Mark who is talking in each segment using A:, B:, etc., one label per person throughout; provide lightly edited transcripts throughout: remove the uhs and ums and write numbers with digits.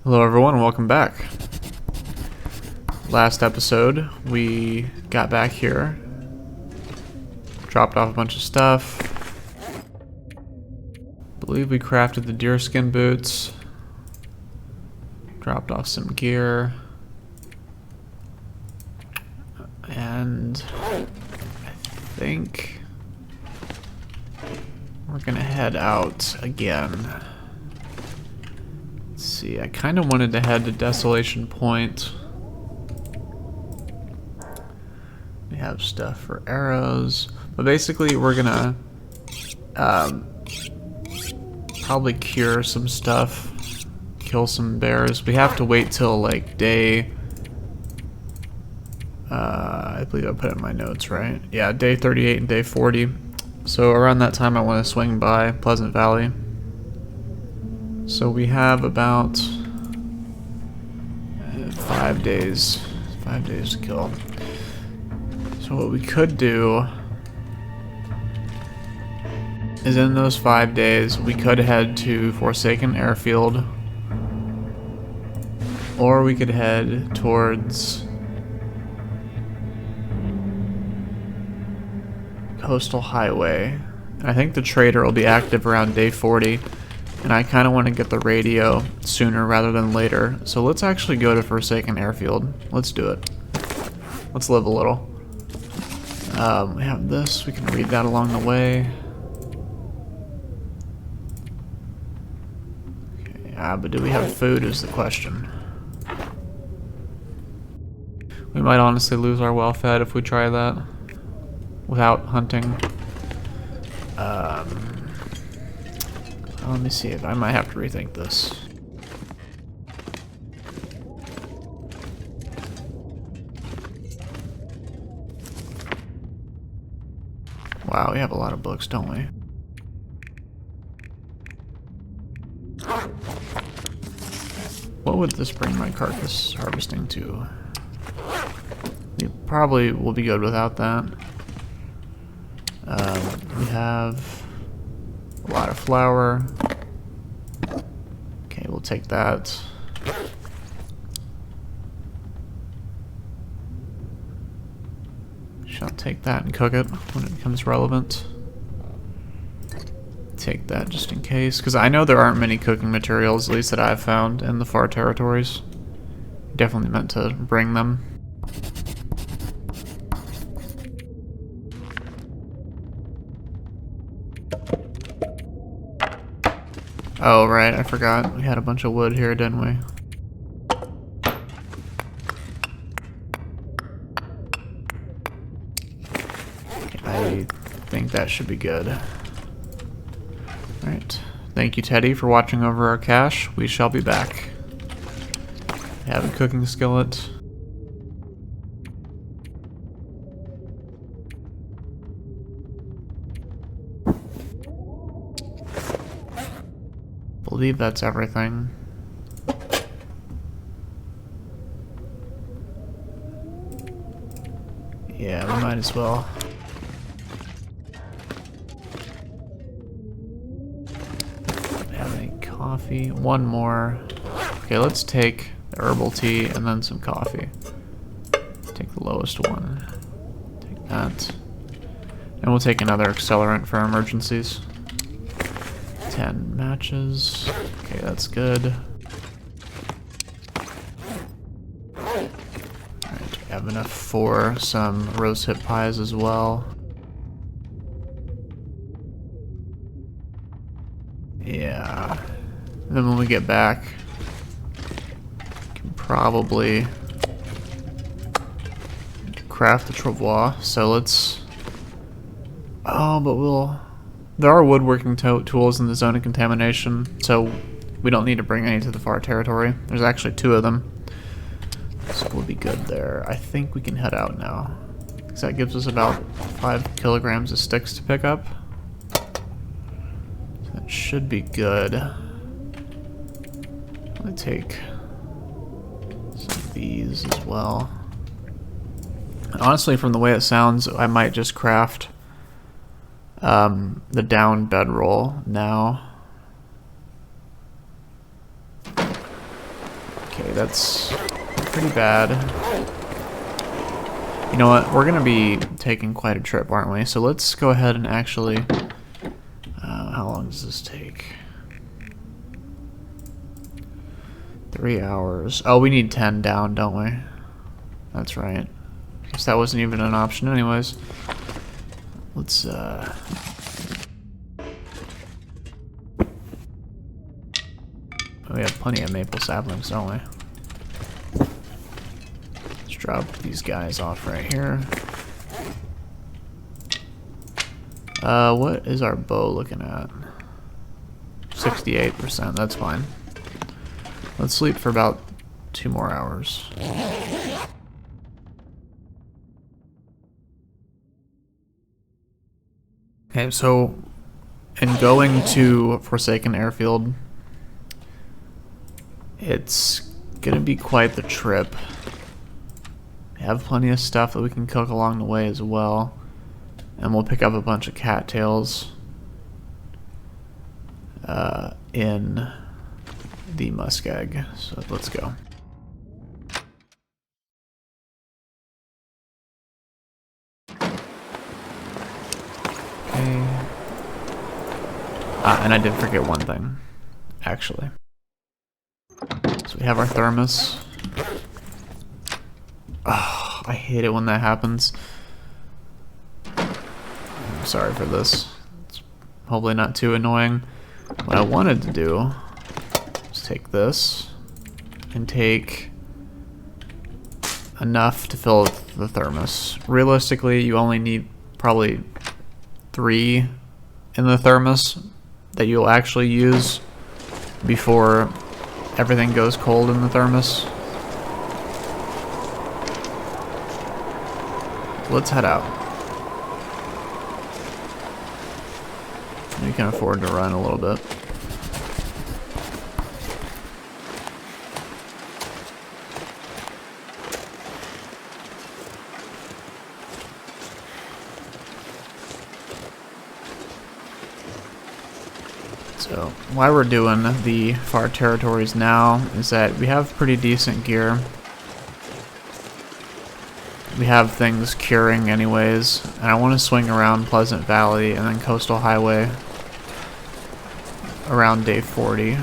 A: Hello everyone, welcome back. Last episode, we got back here, dropped off a bunch of stuff. I believe we crafted the deerskin boots, dropped off some gear, and I think we're gonna head out again. See, I kind of wanted to head to Desolation Point. We have stuff for arrows, but basically we're gonna probably cure some stuff, kill some bears. We have to wait till like day, I believe I put it in my notes, right? Yeah, day 38 and day 40. So around that time I want to swing by Pleasant Valley. So we have about 5 days to kill. So what we could do is in those 5 days we could head to Forsaken Airfield, or we could head towards Coastal Highway. And I think the trader will be active around day 40. And I kind of want to get the radio sooner rather than later. So let's actually go to Forsaken Airfield. Let's do it. Let's live a little. We have this. We can read that along the way. Okay, but do we have food is the question. We might honestly lose our well-fed if we try that without hunting. Let me see if I might have to rethink this. Wow, we have a lot of books, don't we? What would this bring my carcass harvesting to? We probably will be good without that. We have a lot of flour. Okay, we'll take that. Shall take that and cook it when it becomes relevant. Take that just in case, because I know there aren't many cooking materials, at least that I've found in the far territories. Definitely meant to bring them. Oh, right, I forgot. We had a bunch of wood here, didn't we? I think that should be good. Alright. Thank you, Teddy, for watching over our cache. We shall be back. We have a cooking skillet. I believe that's everything. Yeah, we might as well. Don't have any coffee. One more. Okay, let's take the herbal tea and then some coffee. Take the lowest one. Take that. And we'll take another accelerant for emergencies. 10 matches. Okay, that's good. Alright, we have enough for some rose hip pies as well. Yeah. And then when we get back, we can probably craft the travois. So let's... Oh, but we'll... There are woodworking tools in the zone of contamination, so we don't need to bring any to the far territory. There's actually 2 of them, so we'll be good there. I think we can head out now, because that gives us about 5 kilograms of sticks to pick up. So that should be good. Let me take some of these as well. Honestly, from the way it sounds, I might just craft the down bedroll now. Okay, that's pretty bad. You know what? We're gonna be taking quite a trip, aren't we? So let's go ahead and actually... how long does this take? 3 hours. Oh, we need 10 down, don't we? That's right. Guess that wasn't even an option anyways. Let's, we have plenty of maple saplings, don't we? Let's drop these guys off right here. What is our bow looking at? 68%, that's fine. Let's sleep for about 2 more hours. Okay, so in going to Forsaken Airfield, it's gonna be quite the trip. We have plenty of stuff that we can cook along the way as well. And we'll pick up a bunch of cattails in the muskeg. So let's go. Okay. And I did forget one thing, actually. So we have our thermos. Oh, I hate it when that happens. I'm sorry for this. It's hopefully not too annoying. What I wanted to do is take this and take enough to fill the thermos. Realistically, you only need probably 3 in the thermos that you'll actually use before everything goes cold in the thermos. Let's head out. We can afford to run a little bit. So, why we're doing the far territories now is that we have pretty decent gear. We have things curing anyways, and I want to swing around Pleasant Valley and then Coastal Highway around day 40.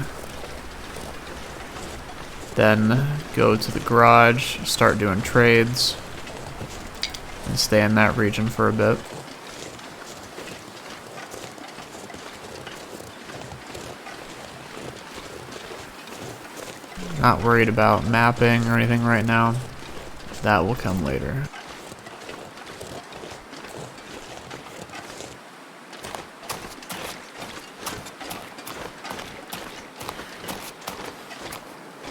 A: Then go to the garage, start doing trades, and stay in that region for a bit. Not worried about mapping or anything right now. That will come later.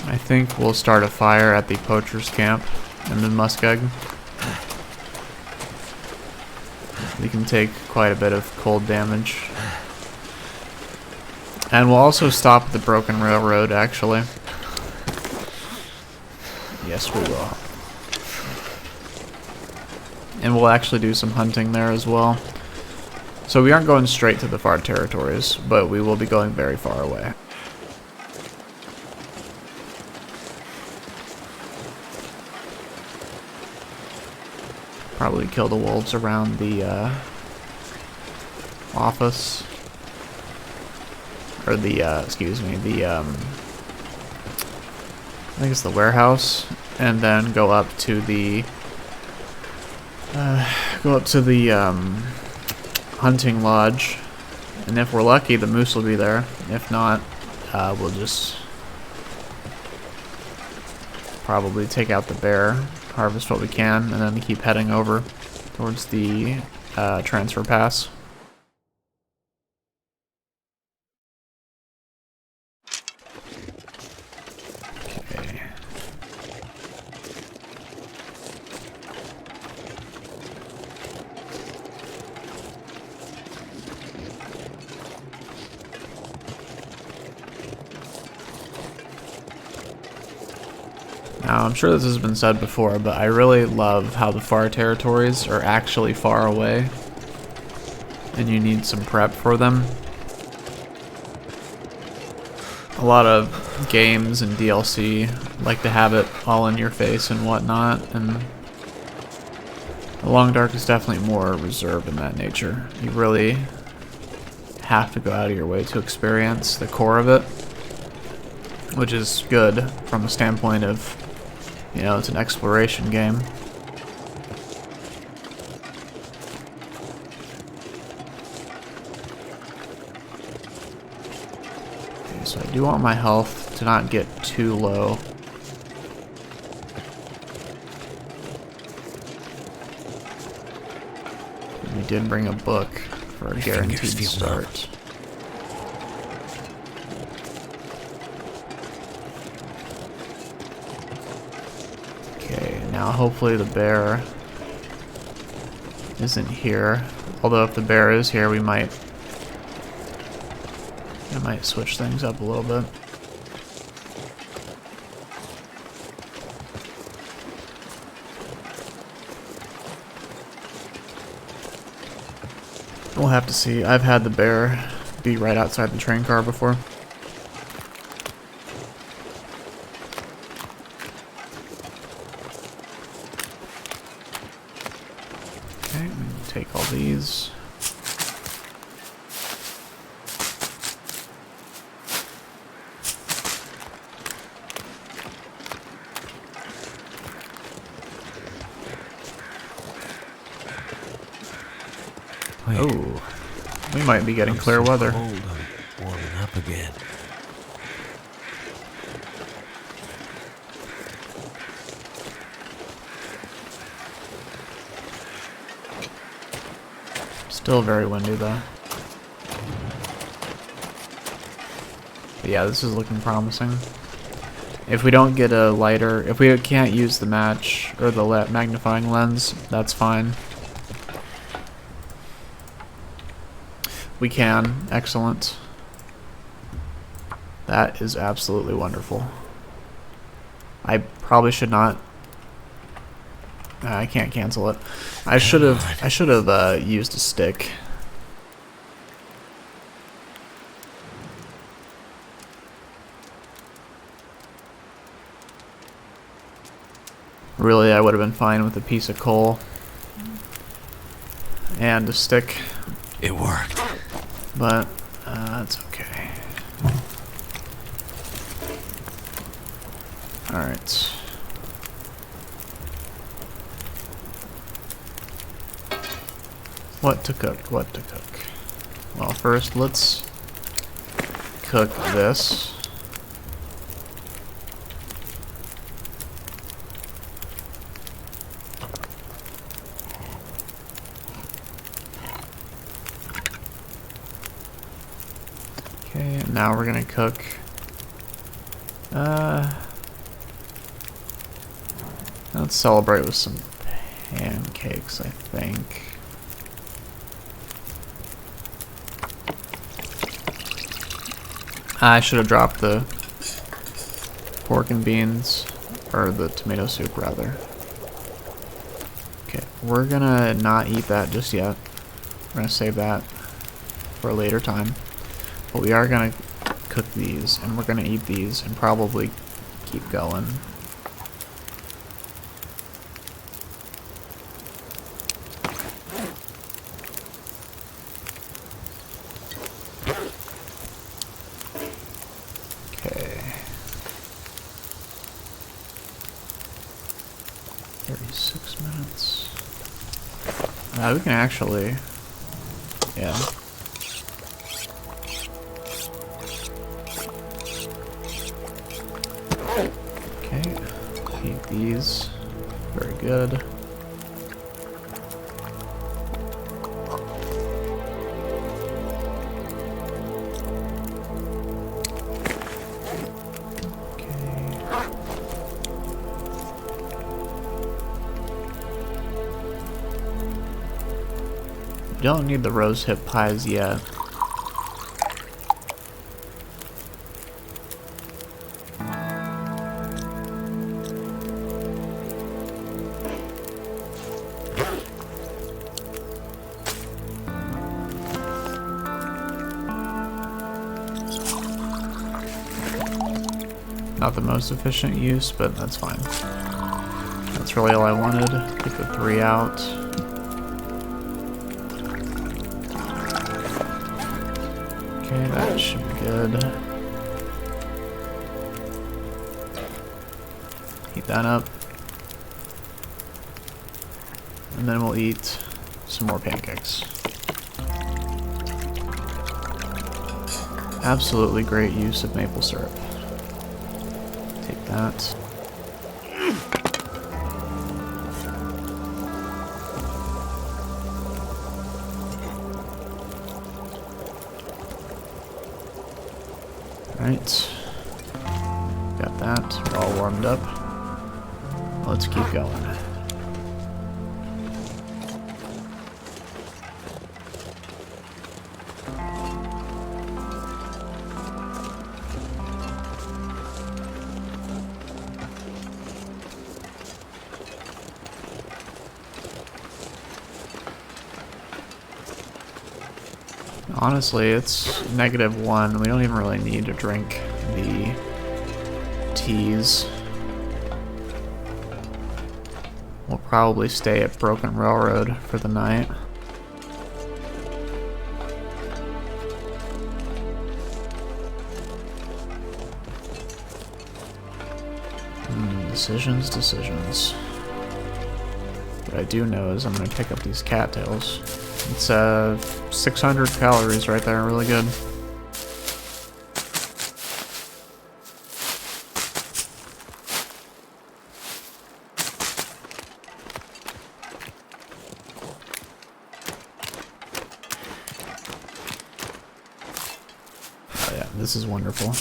A: I think we'll start a fire at the poacher's camp in the muskeg. We can take quite a bit of cold damage. And we'll also stop at the broken railroad, actually. Yes, we will. And we'll actually do some hunting there as well. So we aren't going straight to the far territories, but we will be going very far away. Probably kill the wolves around the office. Or the, excuse me, the, I think it's the warehouse. And then go up to the hunting lodge, and if we're lucky the moose will be there. If not, we'll just probably take out the bear, harvest what we can, and then keep heading over towards the transfer pass. Now, I'm sure this has been said before, but I really love how the far territories are actually far away, and you need some prep for them. A lot of games and DLC like to have it all in your face and whatnot, and The Long Dark is definitely more reserved in that nature. You really have to go out of your way to experience the core of it, which is good from the standpoint of, you know, it's an exploration game. Okay, so I do want my health to not get too low. We did bring a book for a guaranteed start. Okay, now hopefully the bear isn't here. Although if the bear is here, I might switch things up a little bit. We'll have to see. I've had the bear be right outside the train car before. Okay, take all these.
B: Wait.
A: Oh, we might be getting clear weather.
B: Cold, I'm warming up again.
A: Still very windy though. But yeah, this is looking promising. If we don't get a lighter, if we can't use the match or the magnifying lens, that's fine. We can. Excellent. That is absolutely wonderful. I probably should not. I can't cancel it. I should have used a stick. Really, I would have been fine with a piece of coal and a stick.
B: It worked.
A: But that's okay. Alright. What to cook? What to cook? Well, first let's cook this. Okay, and now we're gonna cook let's celebrate with some pancakes, I think. I should have dropped the pork and beans, or the tomato soup rather. Okay, we're gonna not eat that just yet. We're gonna save that for a later time. But we are gonna cook these, and we're gonna eat these, and probably keep going. Okay. 36 minutes. We can actually, yeah. Okay, eat these. Very good. Don't need the rose hip pies yet. Not the most efficient use, but that's fine. That's really all I wanted. Take the 3 out. Okay, that should be good. Heat that up. And then we'll eat some more pancakes. Absolutely great use of maple syrup. Take that. Alright. Got that. We're all warmed up. Let's keep going. Honestly, it's -1. We don't even really need to drink the teas. We'll probably stay at Broken Railroad for the night. Decisions. What I do know is I'm going to pick up these cattails. It's 600 calories right there, really good. Oh yeah, this is wonderful.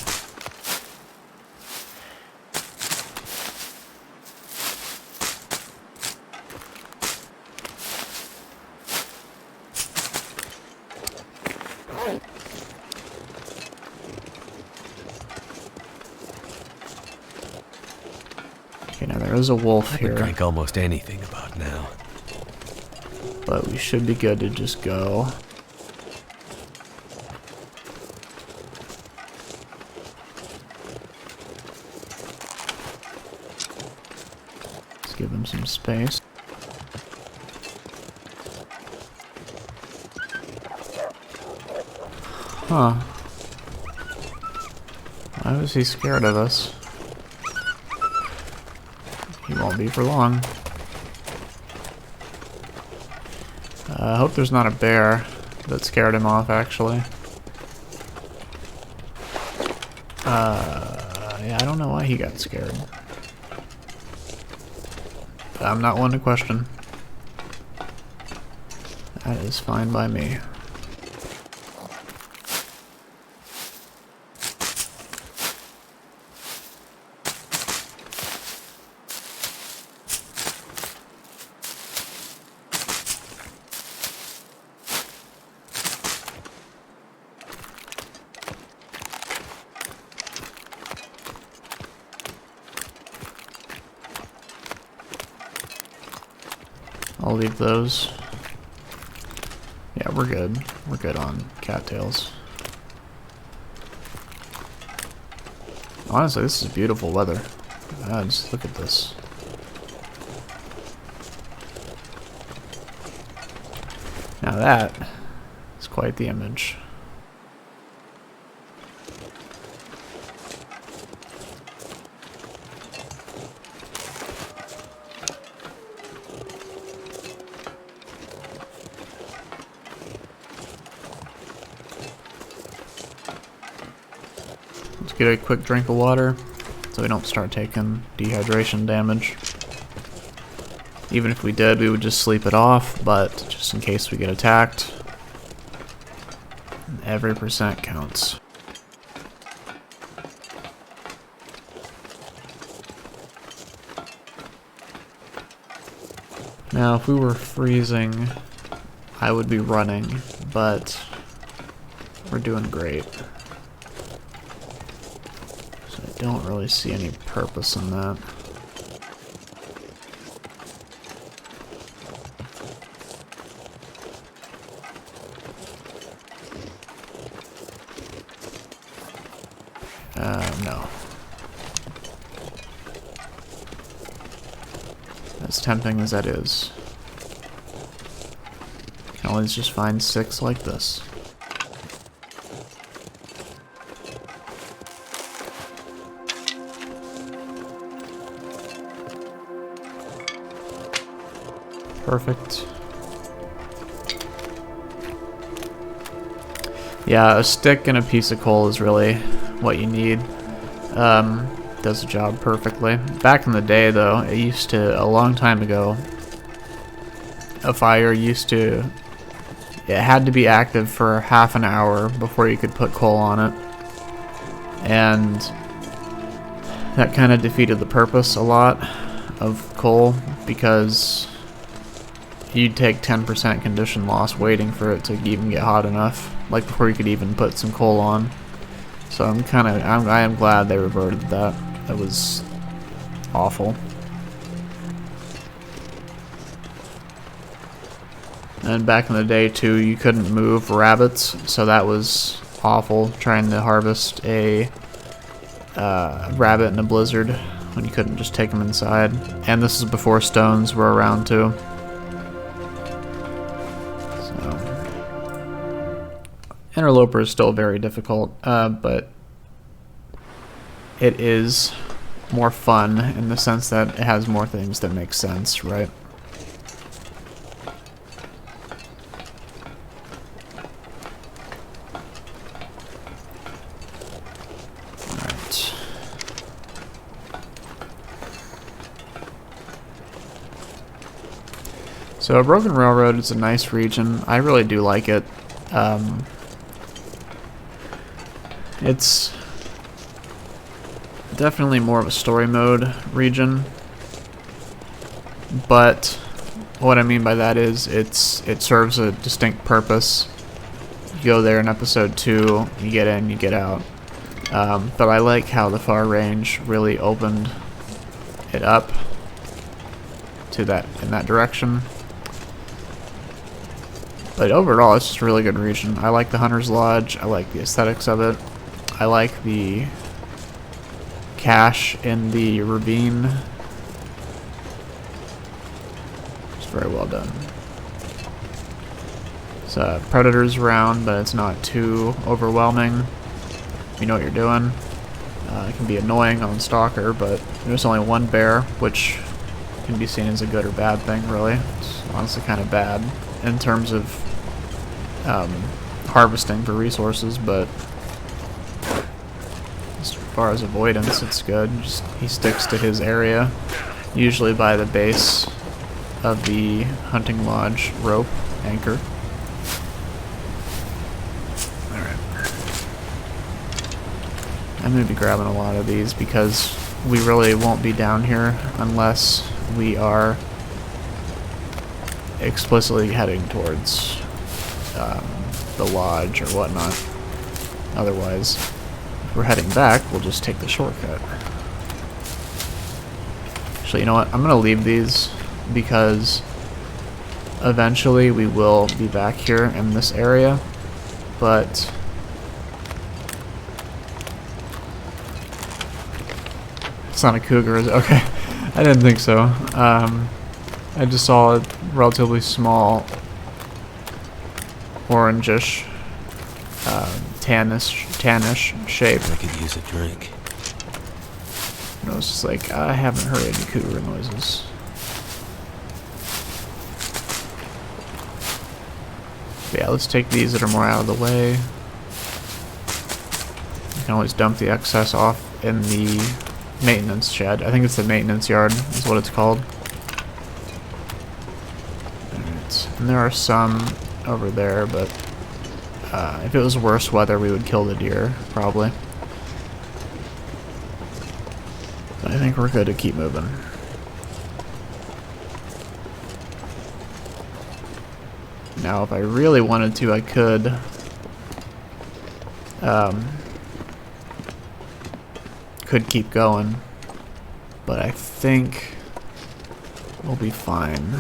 A: Okay, now there is a wolf
B: I
A: here.
B: could drink almost anything about now.
A: But we should be good to just go. Let's give him some space. Huh. Why was he scared of us? He won't be for long. I hope there's not a bear that scared him off, actually. Yeah, I don't know why he got scared. But I'm not one to question. That is fine by me. I'll leave those. Yeah, we're good. We're good on cattails. Honestly, this is beautiful weather. Just look at this. Now that is quite the image. Let's get a quick drink of water so we don't start taking dehydration damage. Even if we did, we would just sleep it off, but just in case we get attacked, every percent counts. Now, if we were freezing, I would be running, but we're doing great. So I don't really see any purpose in that. No. As tempting as that is. You can always just find 6 like this. Perfect. Yeah, a stick and a piece of coal is really what you need. Does the job perfectly. Back in the day, though, a long time ago, a fire it had to be active for half an hour before you could put coal on it. And that kind of defeated the purpose a lot of coal, because you'd take 10% condition loss waiting for it to even get hot enough, like before you could even put some coal on. So I am glad they reverted that. That was awful. And back in the day too, you couldn't move rabbits, so that was awful, trying to harvest a rabbit in a blizzard when you couldn't just take them inside. And this is before stones were around too. Interloper is still very difficult, but it is more fun in the sense that it has more things that make sense, right? Alright. So, Broken Railroad is a nice region. I really do like it. It's definitely more of a story mode region, but what I mean by that is it serves a distinct purpose. You go there in episode 2, you get in, you get out. But I like how the Far Range really opened it up to in that direction. But overall, it's just a really good region. I like the Hunter's Lodge. I like the aesthetics of it. I like the cache in the ravine. It's very well done. So predators around, but it's not too overwhelming. You know what you're doing. It can be annoying on Stalker, but there's only one bear, which can be seen as a good or bad thing, really. It's honestly kind of bad in terms of harvesting for resources, but as far as avoidance, it's good. He sticks to his area, usually by the base of the hunting lodge rope anchor. Alright. I'm going to be grabbing a lot of these because we really won't be down here unless we are explicitly heading towards the lodge or whatnot. Otherwise, if we're heading back, we'll just take the shortcut. Actually, you know what? I'm going to leave these because eventually we will be back here in this area, but it's not a cougar, is it? Okay. I didn't think so. I just saw a relatively small orangish, tannish shape.
B: I could use a drink.
A: And I was just like, I haven't heard any cougar noises. But yeah, let's take these that are more out of the way. You can always dump the excess off in the maintenance shed. I think it's the maintenance yard is what it's called. Alright, and there are some over there, but if it was worse weather, we would kill the deer, probably. But I think we're good to keep moving. Now, if I really wanted to, I could keep going, but I think we'll be fine.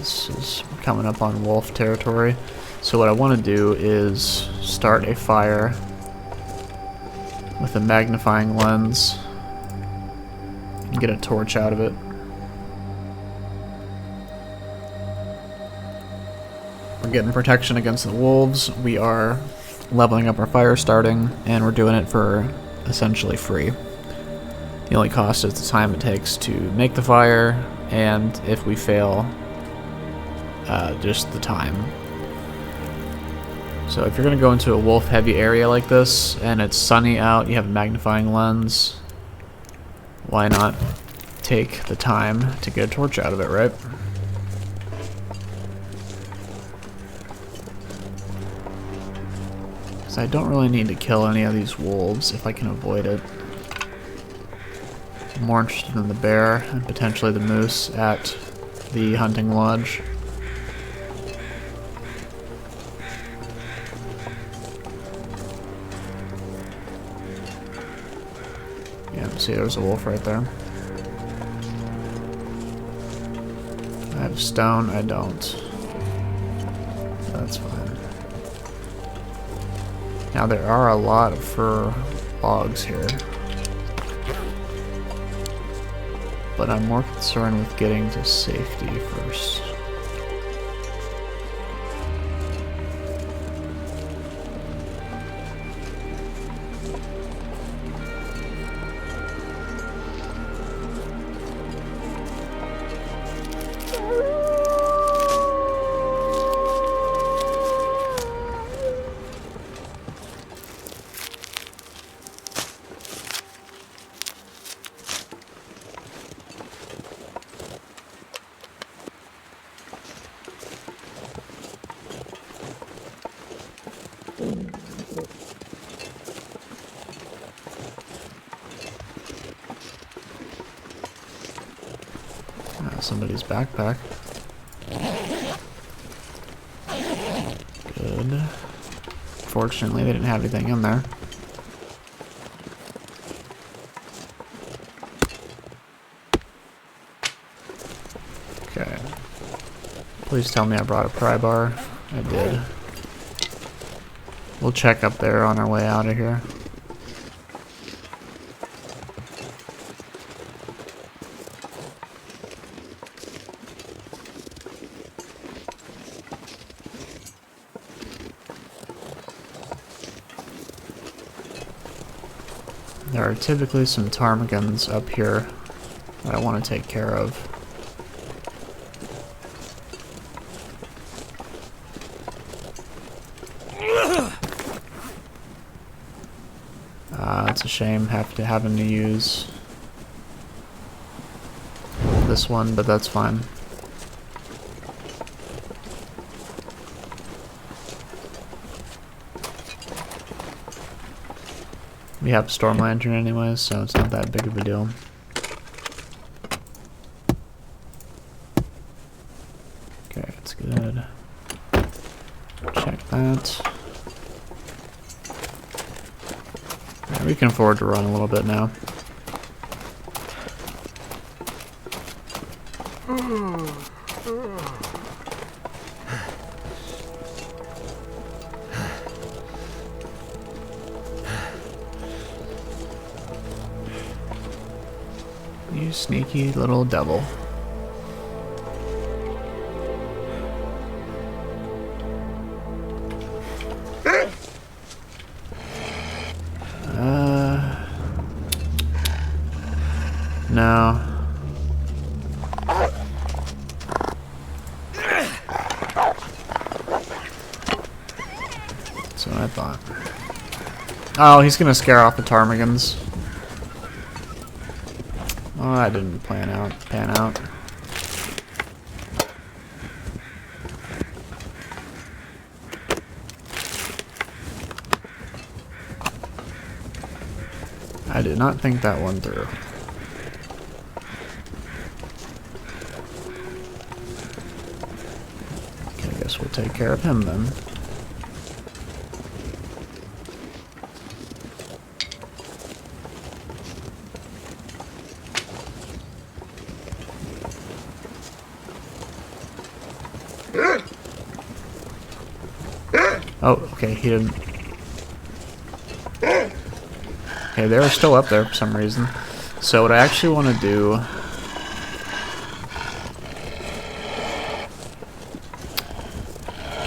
A: This is coming up on wolf territory. So what I want to do is start a fire with a magnifying lens and get a torch out of it. We're getting protection against the wolves. We are leveling up our fire starting, and we're doing it for essentially free. The only cost is the time it takes to make the fire, and if we fail, just the time. So if you're going to go into a wolf-heavy area like this, and it's sunny out, you have a magnifying lens, why not take the time to get a torch out of it, right? Because I don't really need to kill any of these wolves if I can avoid it. I'm more interested in the bear and potentially the moose at the hunting lodge. Yeah, see, there's a wolf right there. I have stone, I don't. That's fine. Now there are a lot of fir logs here. But I'm more concerned with getting to safety first. Somebody's backpack. Good. Fortunately, they didn't have anything in there. Okay. Please tell me I brought a pry bar. I did. We'll check up there on our way out of here. There are typically some ptarmigans up here that I want to take care of. It's a shame having to use this one, but that's fine. We have a storm lantern anyways, so it's not that big of a deal. Okay, that's good. Check that. Yeah, we can afford to run a little bit now. You sneaky little devil. No. That's what I thought. Oh, he's gonna scare off the ptarmigans. Oh, that didn't pan out. I did not think that one through. Okay, I guess we'll take care of him then. Oh, okay, he didn't. Okay, they're still up there for some reason. So what I actually want to do...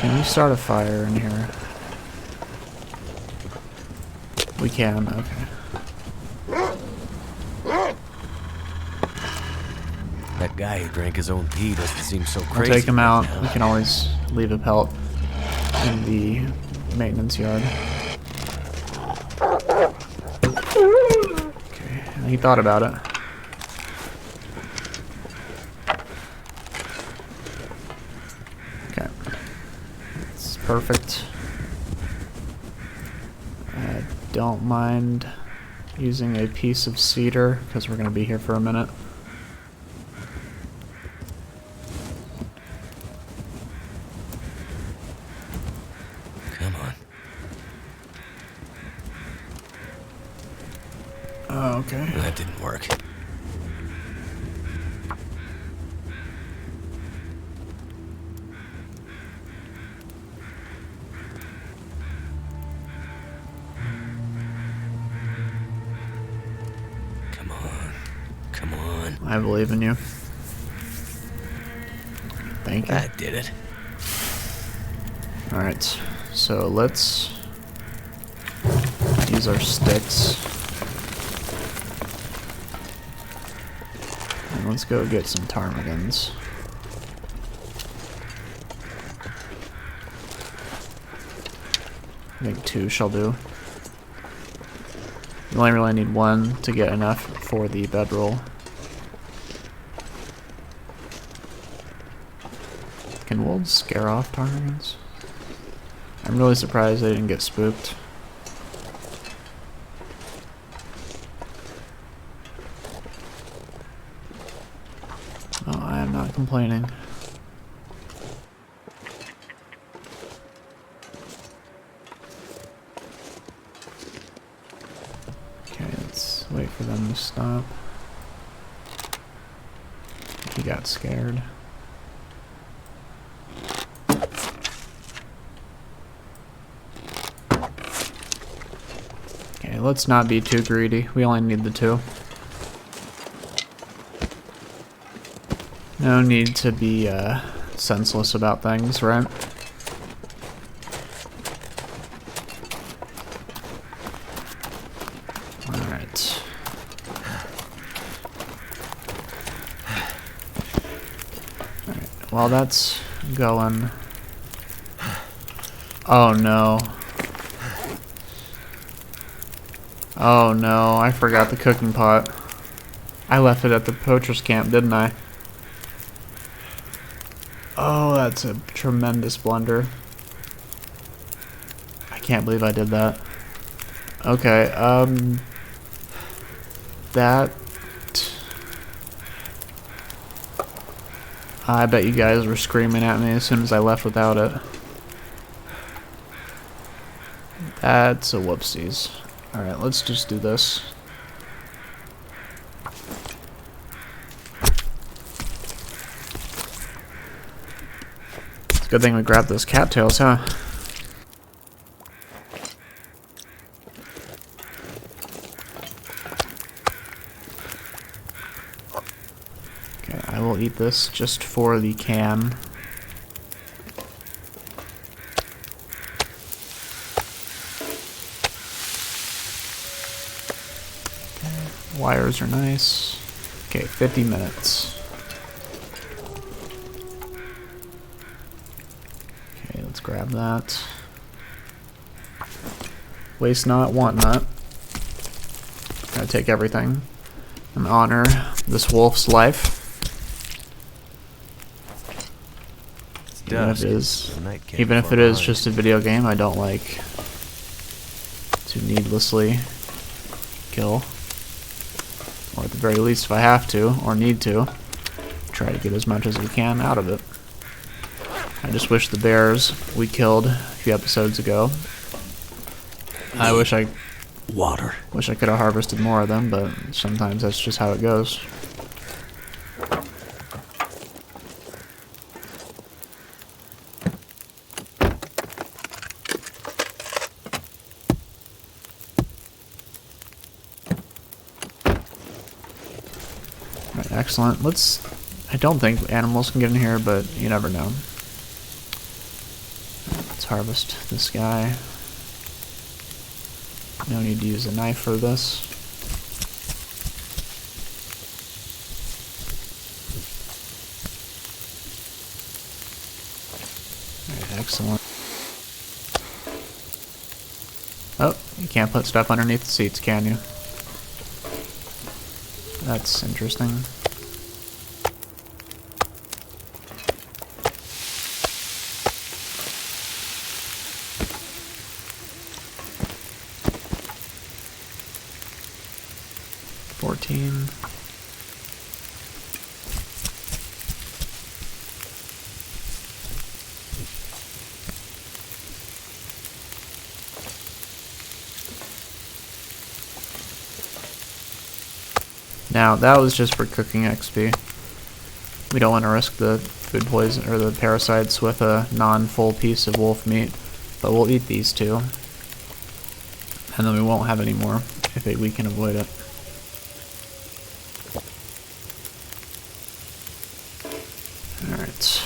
A: Can we start a fire in here? We can, okay.
B: That guy who drank his own pee doesn't seem so
A: We'll
B: crazy.
A: take him out.
B: now.
A: We can always leave a pelt in the maintenance yard. Okay, he thought about it. Okay. It's perfect. I don't mind using a piece of cedar because we're going to be here for a minute.
B: Come on.
A: Oh, okay.
B: Well, that didn't work. Come on. Come on.
A: I believe in you. Thank you.
B: That did it.
A: Alright, so let's use our sticks. And let's go get some ptarmigans. I think 2 shall do. You only really need 1 to get enough for the bedroll. Can wolves scare off ptarmigans? I'm really surprised they didn't get spooked. Oh, I am not complaining. Okay, let's wait for them to stop. He got scared. Okay, let's not be too greedy. We only need the 2. No need to be senseless about things, right? Alright. Alright, while that's going... Oh no. Oh no, I forgot the cooking pot. I left it at the poacher's camp, didn't I? Oh, that's a tremendous blunder. I can't believe I did that. Okay, that... I bet you guys were screaming at me as soon as I left without it. That's a whoopsies. Alright, let's just do this. It's a good thing we grabbed those cattails, huh? Okay, I will eat this just for the can. Wires are nice. Okay, 50 minutes. Okay, let's grab that. Waste not, want not. Gotta take everything and honor this wolf's life. Even if it is just a video game, I don't like to needlessly kill. Or at the very least, if I have to, or need to, try to get as much as we can out of it. I just wish the bears we killed a few episodes ago, I wish I could have harvested more of them, but sometimes that's just how it goes. excellent. I don't think animals can get in here, but you never know. Let's harvest this guy. No need to use a knife for this. Alright, excellent. Oh, you can't put stuff underneath the seats, can you? That's interesting. Now, that was just for cooking XP. We don't want to risk the food poison or the parasites with a non-full piece of wolf meat, but we'll eat these two. And then we won't have any more if we can avoid it. Alright.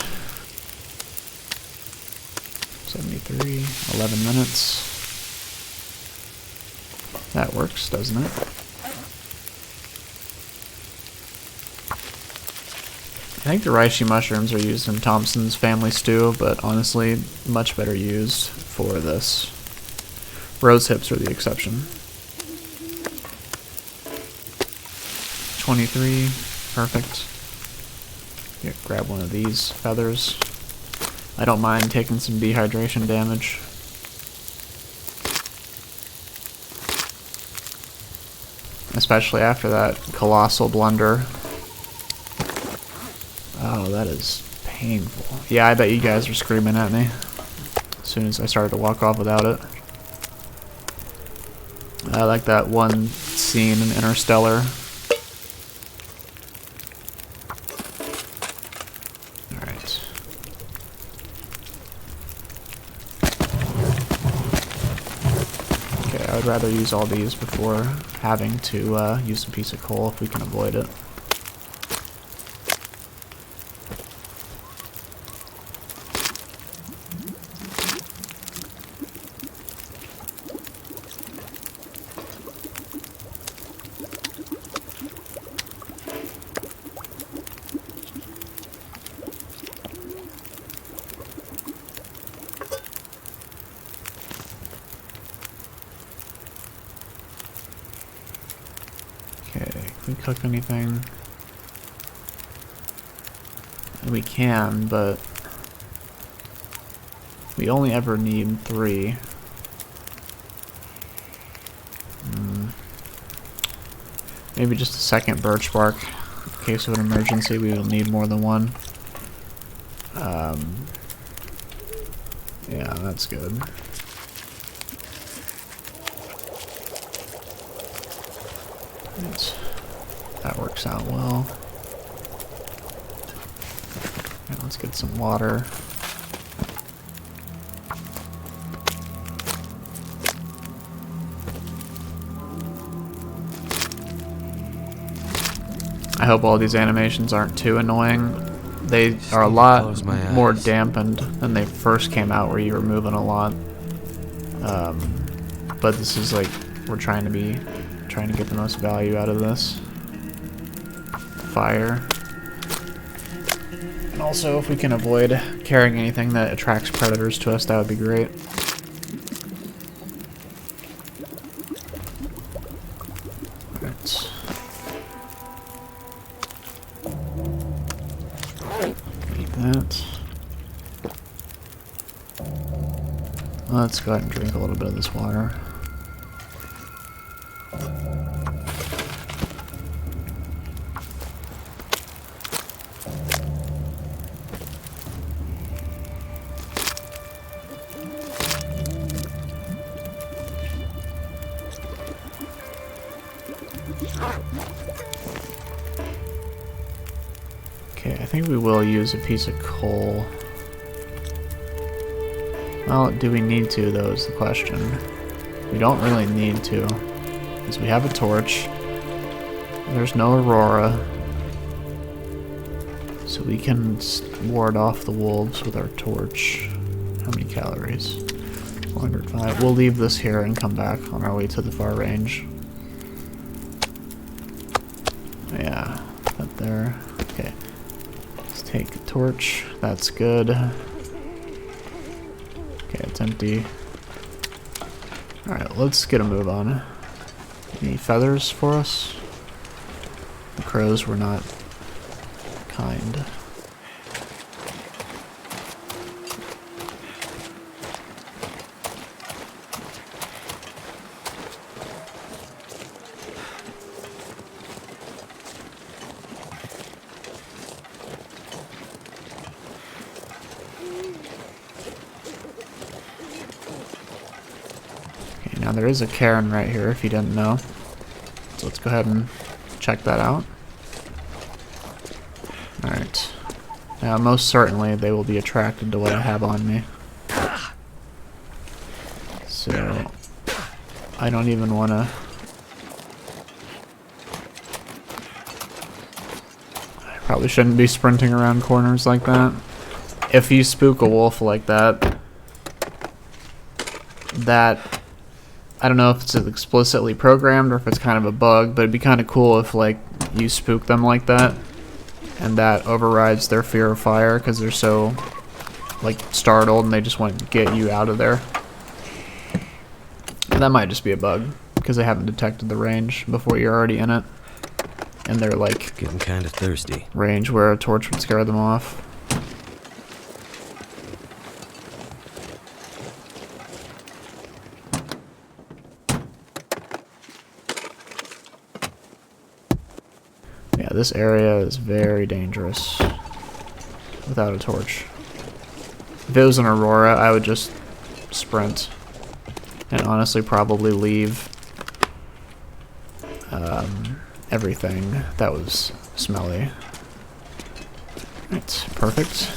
A: 73, 11 minutes. That works, doesn't it? I think the reishi mushrooms are used in Thompson's family stew, but honestly, much better used for this. Rose hips are the exception. 23, perfect. Here, grab one of these feathers. I don't mind taking some dehydration damage. Especially after that colossal blunder. Oh, that is painful. Yeah, I bet you guys are screaming at me as soon as I started to walk off without it. I like that one scene in Interstellar. Alright. Okay, I would rather use all these before having to use a piece of coal if we can avoid it. Okay, can we cook anything? We can, but we only ever need 3. Maybe just a second birch bark. In case of an emergency, we will need more than one. Yeah, that's good. That works out well. Okay, let's get some water. I hope all these animations aren't too annoying. They are a lot more dampened than they first came out, where you were moving a lot. But this is like, we're trying to get the most value out of this. Fire. And also, if we can avoid carrying anything that attracts predators to us, that would be great. Eat that. Let's go ahead and drink a little bit of this water. Okay, I think we will use a piece of coal. Well, do we need to, though, is the question. We don't really need to, because we have a torch. There's no aurora. So we can ward off the wolves with our torch. How many calories? 405. We'll leave this here and come back on our way to the far range. Yeah, that there. Okay. Let's take the torch. That's good. Okay, it's empty. Alright, let's get a move on. Any feathers for us? The crows were not kind. Okay, now there is a cairn right here if you didn't know. So let's go ahead and check that out. Alright. Now, most certainly they will be attracted to what I have on me. So, I don't even want to... I probably shouldn't be sprinting around corners like that. If you spook a wolf like that, I don't know if it's explicitly programmed or if it's kind of a bug, but it'd be kind of cool if, like, you spook them like that. And that overrides their fear of fire because they're so, like, startled and they just want to get you out of there. And that might just be a bug because they haven't detected the range before you're already in it. And they're, like,
B: getting kind of thirsty.
A: Range where a torch would scare them off. Yeah, this area is very dangerous without a torch. If it was an Aurora, I would just sprint and honestly probably leave everything that was smelly. Right, perfect.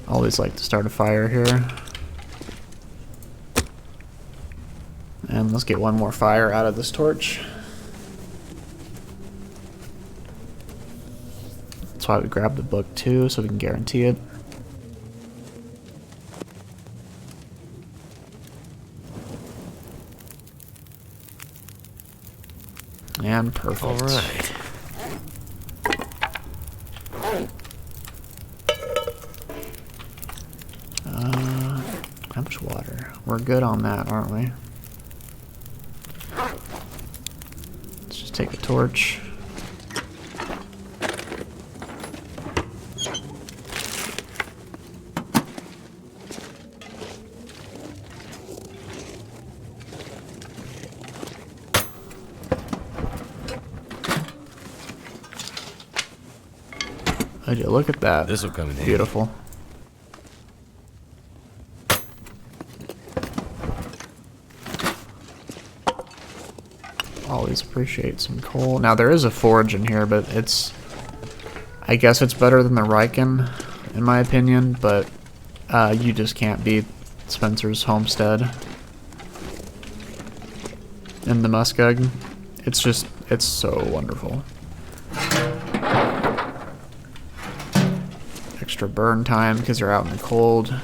A: Always like to start a fire here. And let's get one more fire out of this torch. That's why we grabbed the book too, so we can guarantee it. And perfect.
B: All right.
A: How much water? We're good on that, aren't we? Let's just take a torch. Would you look at that?
B: This will come in handy.
A: Beautiful. Always appreciate some coal. Now there is a forge in here, but it's... I guess it's better than the Riken, in my opinion, but you just can't beat Spencer's homestead in the Muskeg. It's just... it's so wonderful. Extra burn time because you're out in the cold.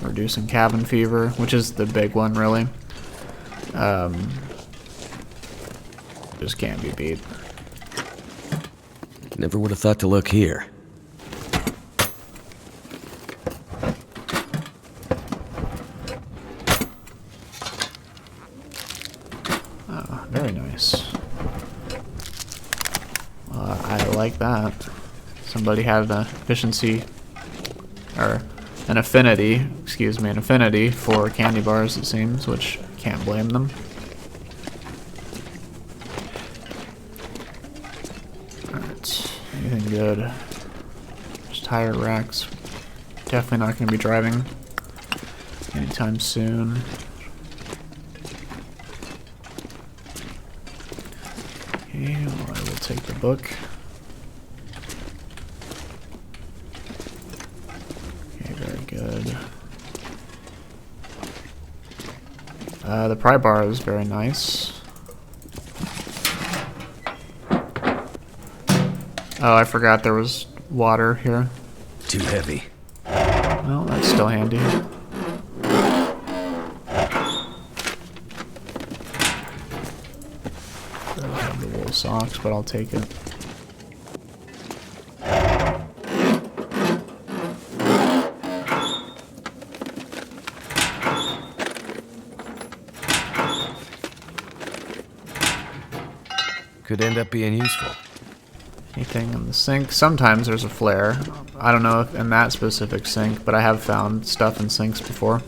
A: Reducing cabin fever, which is the big one, really. Just can't be beat.
B: Never would have thought to look here.
A: Oh, very nice. I like that. Somebody had an efficiency, or an affinity, excuse me, an affinity for candy bars, it seems, which can't blame them. Alright, anything good? Just tire racks. Definitely not going to be driving anytime soon. Okay, well, I will take the book. Okay, very good. The pry bar is very nice. Oh, I forgot there was water here.
B: Too heavy.
A: Well, that's still handy. I don't have the wool socks, but I'll take it.
B: Could end up being useful.
A: Anything in the sink? Sometimes there's a flare. I don't know if in that specific sink, but I have found stuff in sinks before.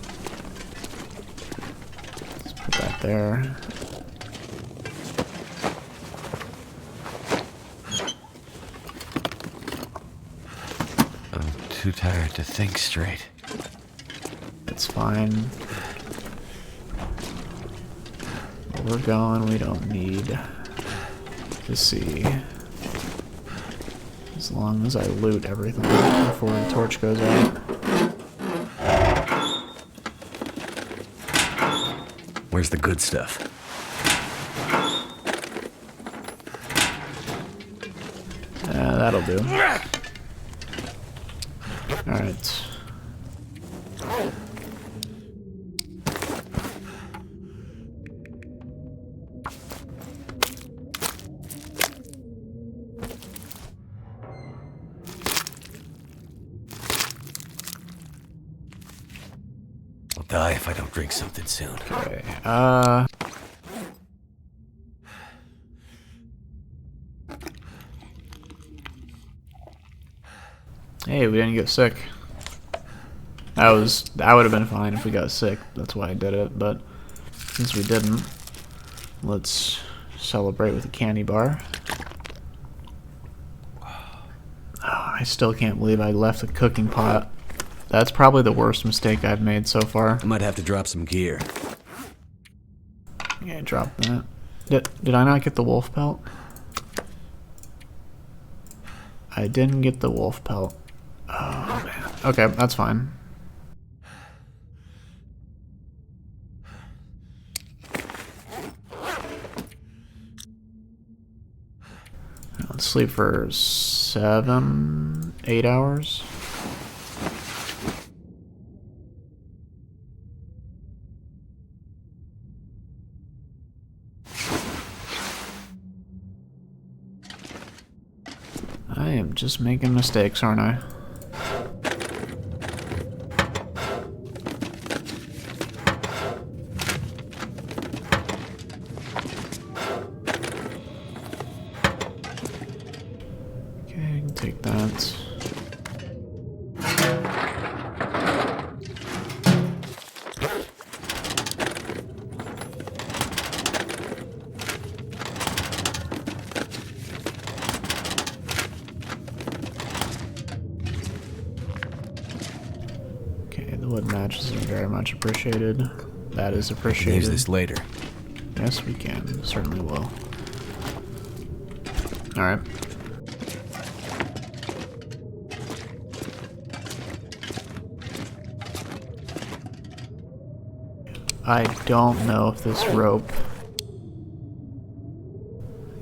A: Let's put that there.
B: I'm too tired to think straight.
A: It's fine. Where we're going, we don't need to see. As long as I loot everything before the torch goes out.
B: Where's the good stuff?
A: That'll do. Alright.
B: I'll die if I don't drink something soon.
A: Okay, hey, we didn't get sick. That would have been fine if we got sick. That's why I did it, but since we didn't, let's celebrate with a candy bar. Oh, I still can't believe I left the cooking pot. That's probably the worst mistake I've made so far.
B: I might have to drop some gear.
A: Yeah, drop that. Did I not get the wolf pelt? I didn't get the wolf pelt. Oh, man. Okay, that's fine. Let's sleep for 8 hours. I am just making mistakes, aren't I? Okay, I can take that. Wood matches are very much appreciated. That is appreciated.
B: Use this later.
A: Yes, we can. Certainly will. Alright. I don't know if this rope...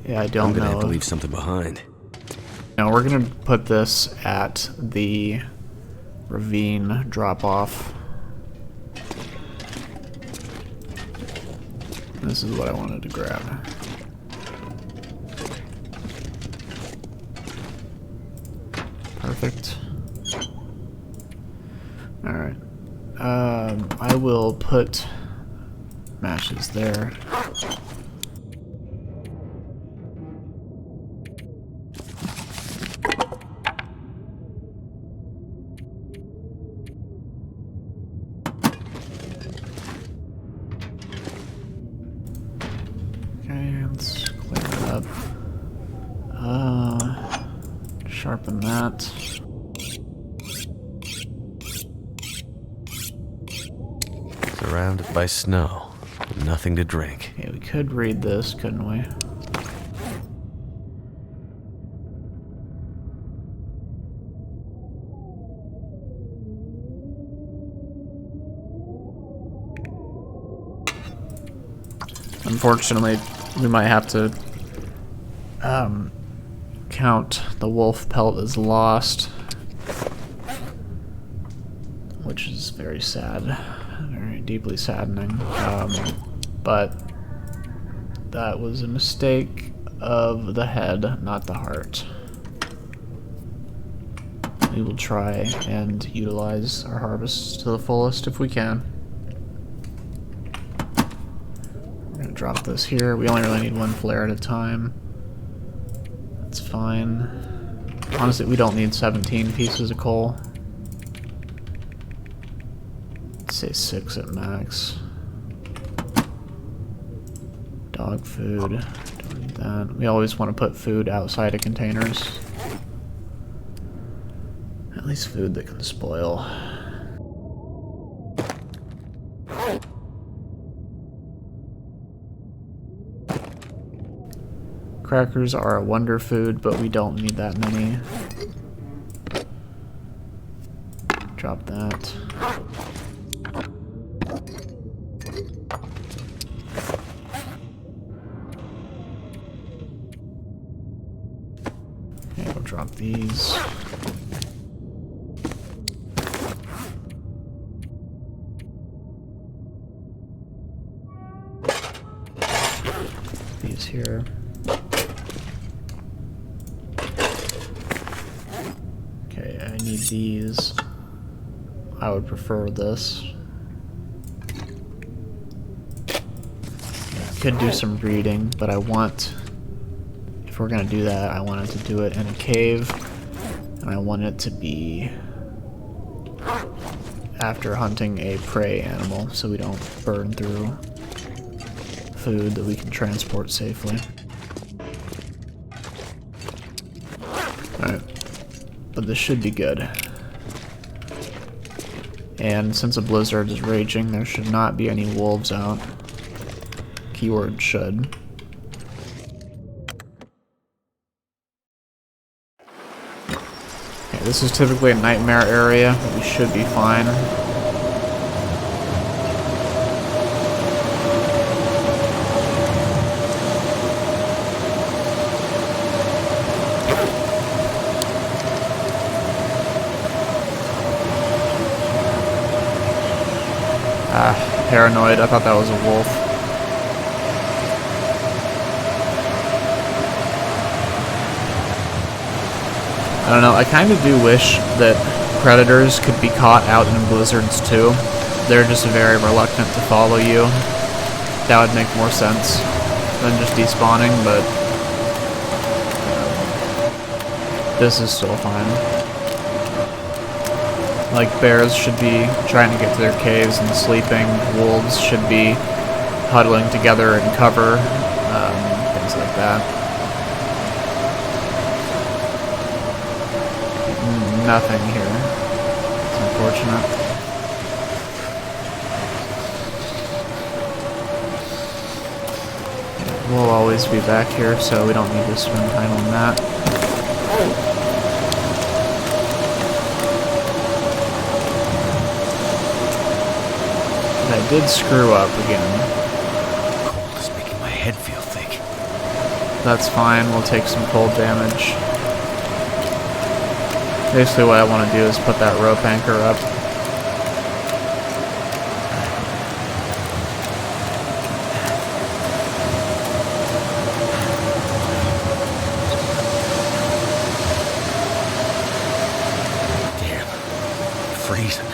A: Yeah, I don't know.
B: I'm gonna have to leave something behind.
A: No, we're gonna put this at the ravine drop off. This is what I wanted to grab. Perfect. Alright. I will put matches there. Sharpen that.
B: Surrounded by snow, with nothing to drink.
A: Okay, we could read this, couldn't we? Unfortunately, we might have to count the wolf pelt as lost, which is very sad, very deeply saddening. But that was a mistake of the head, not the heart. We will try and utilize our harvests to the fullest if we can. We're gonna drop this here. We only really need one flare at a time. That's fine. Honestly, we don't need 17 pieces of coal. Let's say 6 at max. Dog food. Don't need that. We always want to put food outside of containers. At least food that can spoil. Crackers are a wonder food, but we don't need that many. Drop that. Okay, we'll drop these. These here. Okay, I need these. I would prefer this. I could do some breeding, but I want, if we're gonna do that, I want it to do it in a cave, and I want it to be after hunting a prey animal, so we don't burn through food that we can transport safely. Alright, but this should be good. And since a blizzard is raging, there should not be any wolves out. Keyword should. Okay, this is typically a nightmare area, but we should be fine. Paranoid, I thought that was a wolf. I don't know, I kind of do wish that predators could be caught out in blizzards too. They're just very reluctant to follow you. That would make more sense than just despawning, but this is still fine. Like, bears should be trying to get to their caves and sleeping. Wolves should be huddling together in cover. Things like that. Nothing here. It's unfortunate. We'll always be back here, so we don't need to spend time on that. I did screw up again.
B: Cold is making my head feel thick.
A: That's fine, we'll take some cold damage. Basically what I want to do is put that rope anchor up.
B: Damn. Freezing.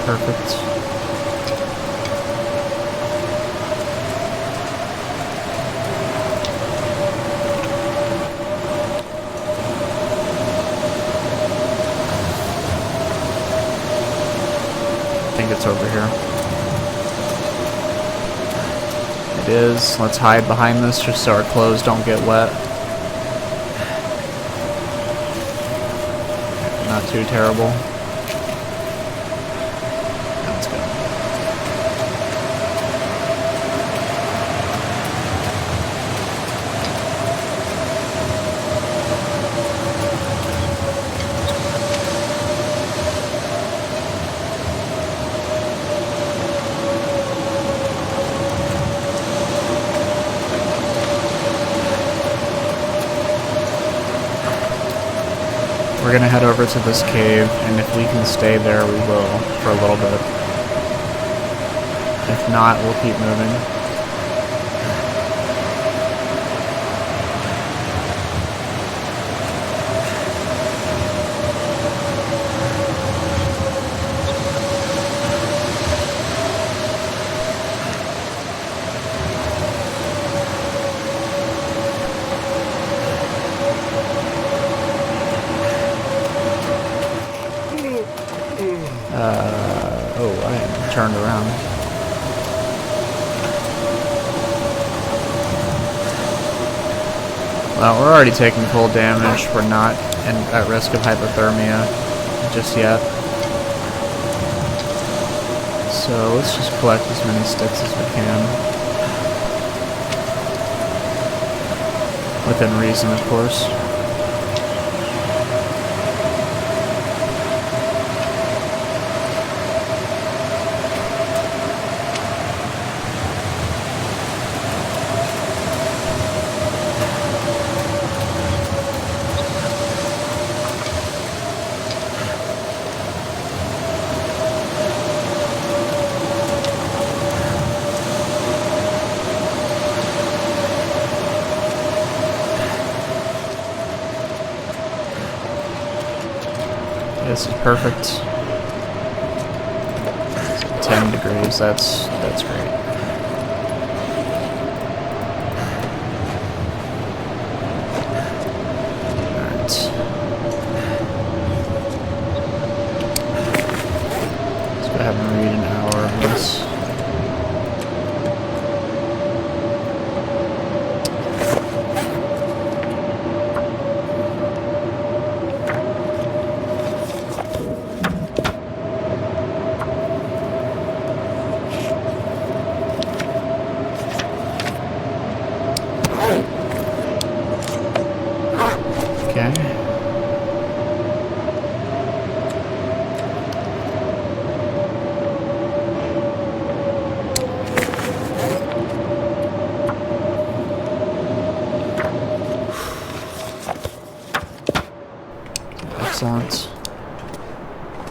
A: Perfect. I think it's over here. It is. Let's hide behind this just so our clothes don't get wet. Not too terrible. We're gonna head over to this cave, and if we can stay there, we will for a little bit. If not, we'll keep moving. Oh, I turned around. Well, we're already taking full damage. We're not at risk of hypothermia just yet. So let's just collect as many sticks as we can. Within reason, of course. This is perfect. 10 degrees, that's great. Alright. Let's go ahead and read an hour of this. Okay. Excellent.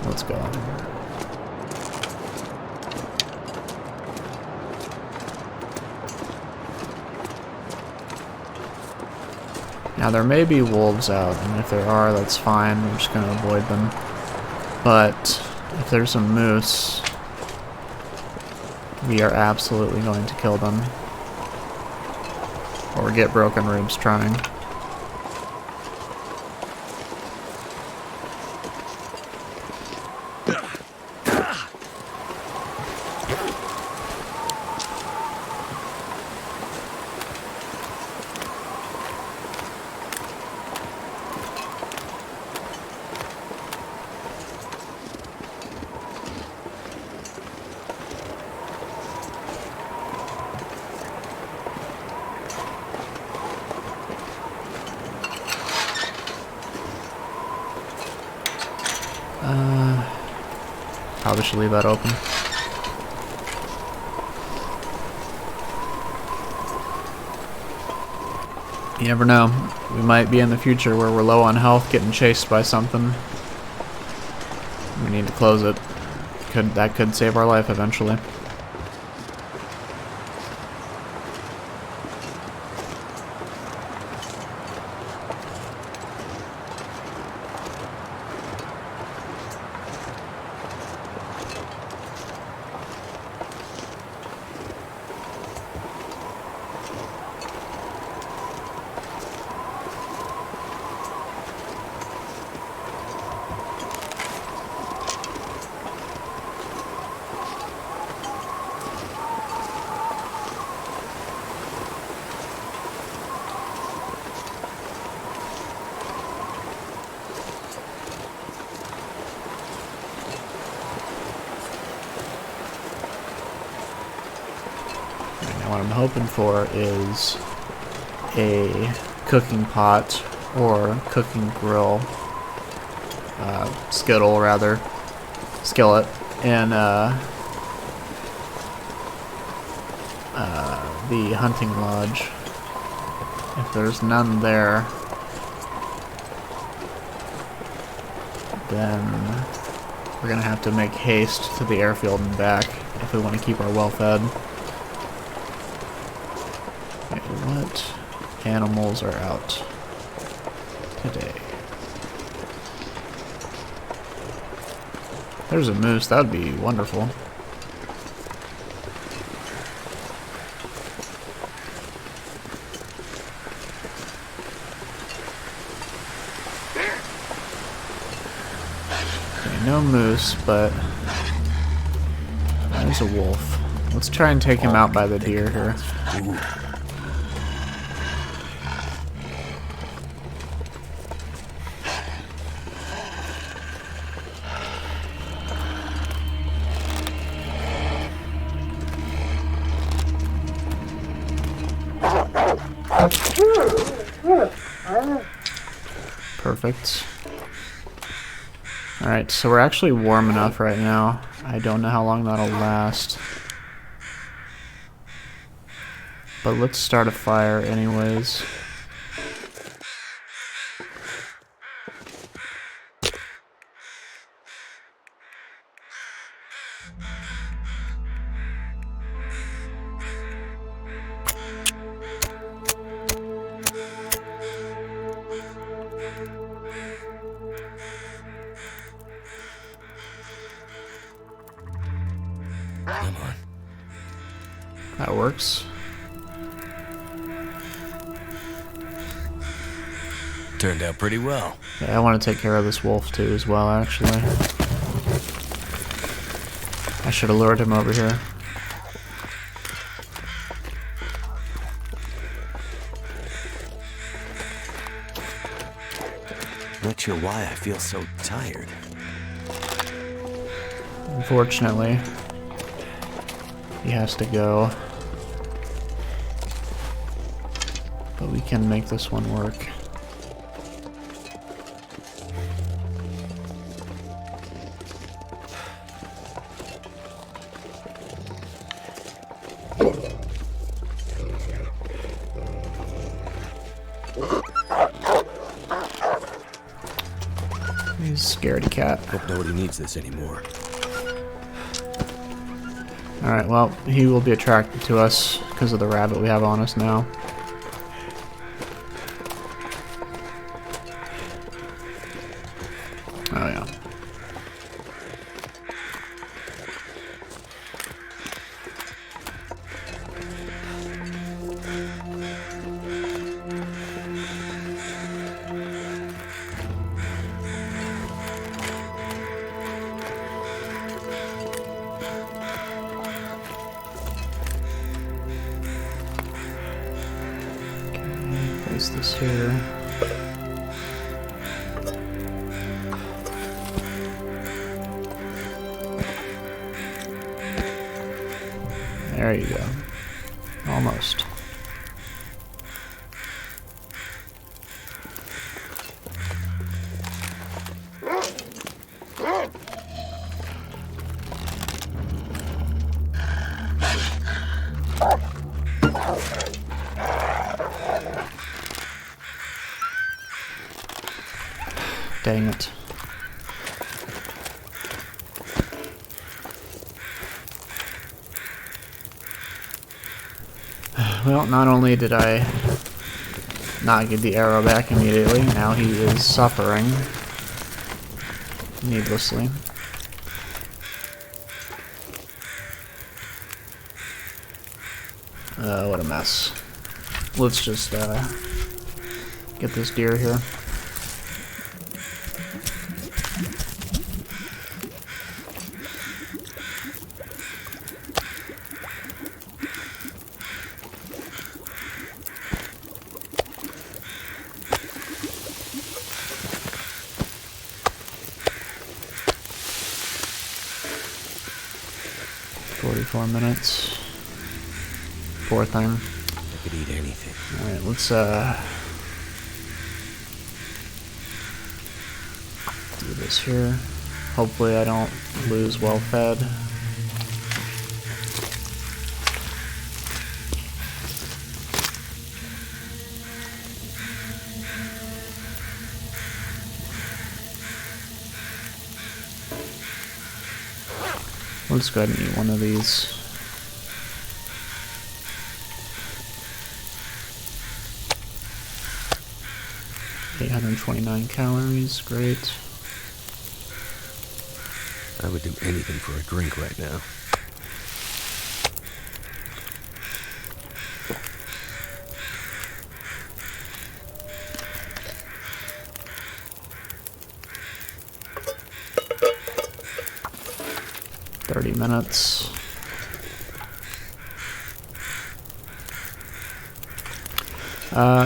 A: Let's go. Now there may be wolves out, and if there are, that's fine. We're just going to avoid them. But if there's a moose, we are absolutely going to kill them. Or get broken ribs trying. Probably should leave that open. You never know. We might be in the future where we're low on health getting chased by something. We need to close it. That could save our life eventually. What I'm hoping for is a cooking pot or cooking grill, skillet, and the hunting lodge. If there's none there, then we're gonna have to make haste to the airfield and back if we want to keep our well fed. Okay, what animals are out today? There's a moose, that would be wonderful. Okay, no moose, but there's a wolf. Let's try and take him out by the deer here. Perfect. Alright, so we're actually warm enough right now. I don't know how long that'll last. But let's start a fire anyways.
B: Come on.
A: That works.
B: Turned out pretty well.
A: Yeah, I want to take care of this wolf too as well, actually. I should have lured him over here.
B: Not sure why I feel so tired.
A: Unfortunately, he has to go. But we can make this one work. He's a scaredy cat.
B: Hope nobody needs this anymore.
A: Alright, well, he will be attracted to us because of the rabbit we have on us now. Oh, yeah. Place this here. There you go. Almost. Dang it. Well, not only did I not get the arrow back immediately, now he is suffering needlessly. What a mess. Let's just get this deer here. Minutes. Poor thing.
B: I could eat anything.
A: Alright, let's do this here. Hopefully I don't lose well fed. Let's go ahead and eat one of these. $829 calories, great.
B: I would do anything for a drink right now.
A: $30 minutes.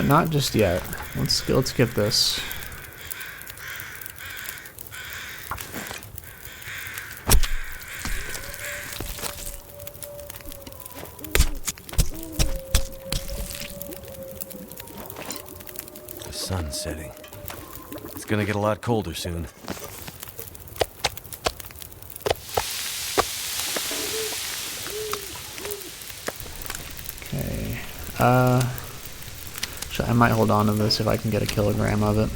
A: Not just yet. Let's skip this.
B: The sun's setting. It's gonna get a lot colder soon.
A: Okay. I might hold on to this if I can get a kilogram of it.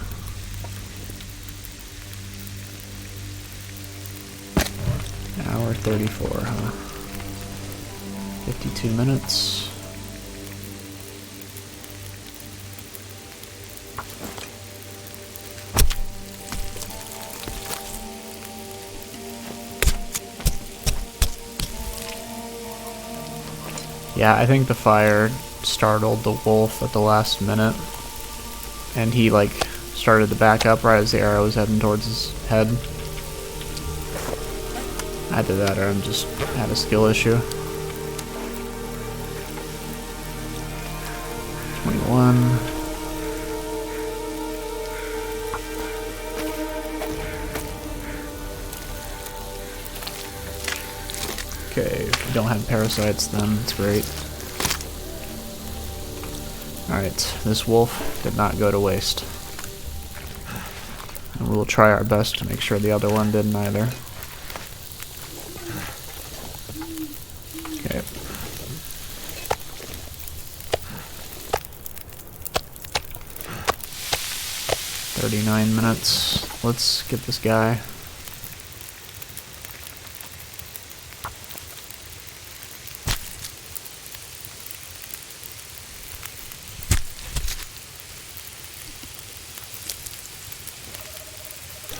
A: Hour 34, huh? 52 minutes. Yeah, I think the fire startled the wolf at the last minute, and he like started to back up right as the arrow was heading towards his head. Either that or I'm just had a skill issue. 21. Okay, if you don't have parasites, then it's great. Alright, this wolf did not go to waste. And we'll try our best to make sure the other one didn't either. Okay. $39 minutes. Let's get this guy.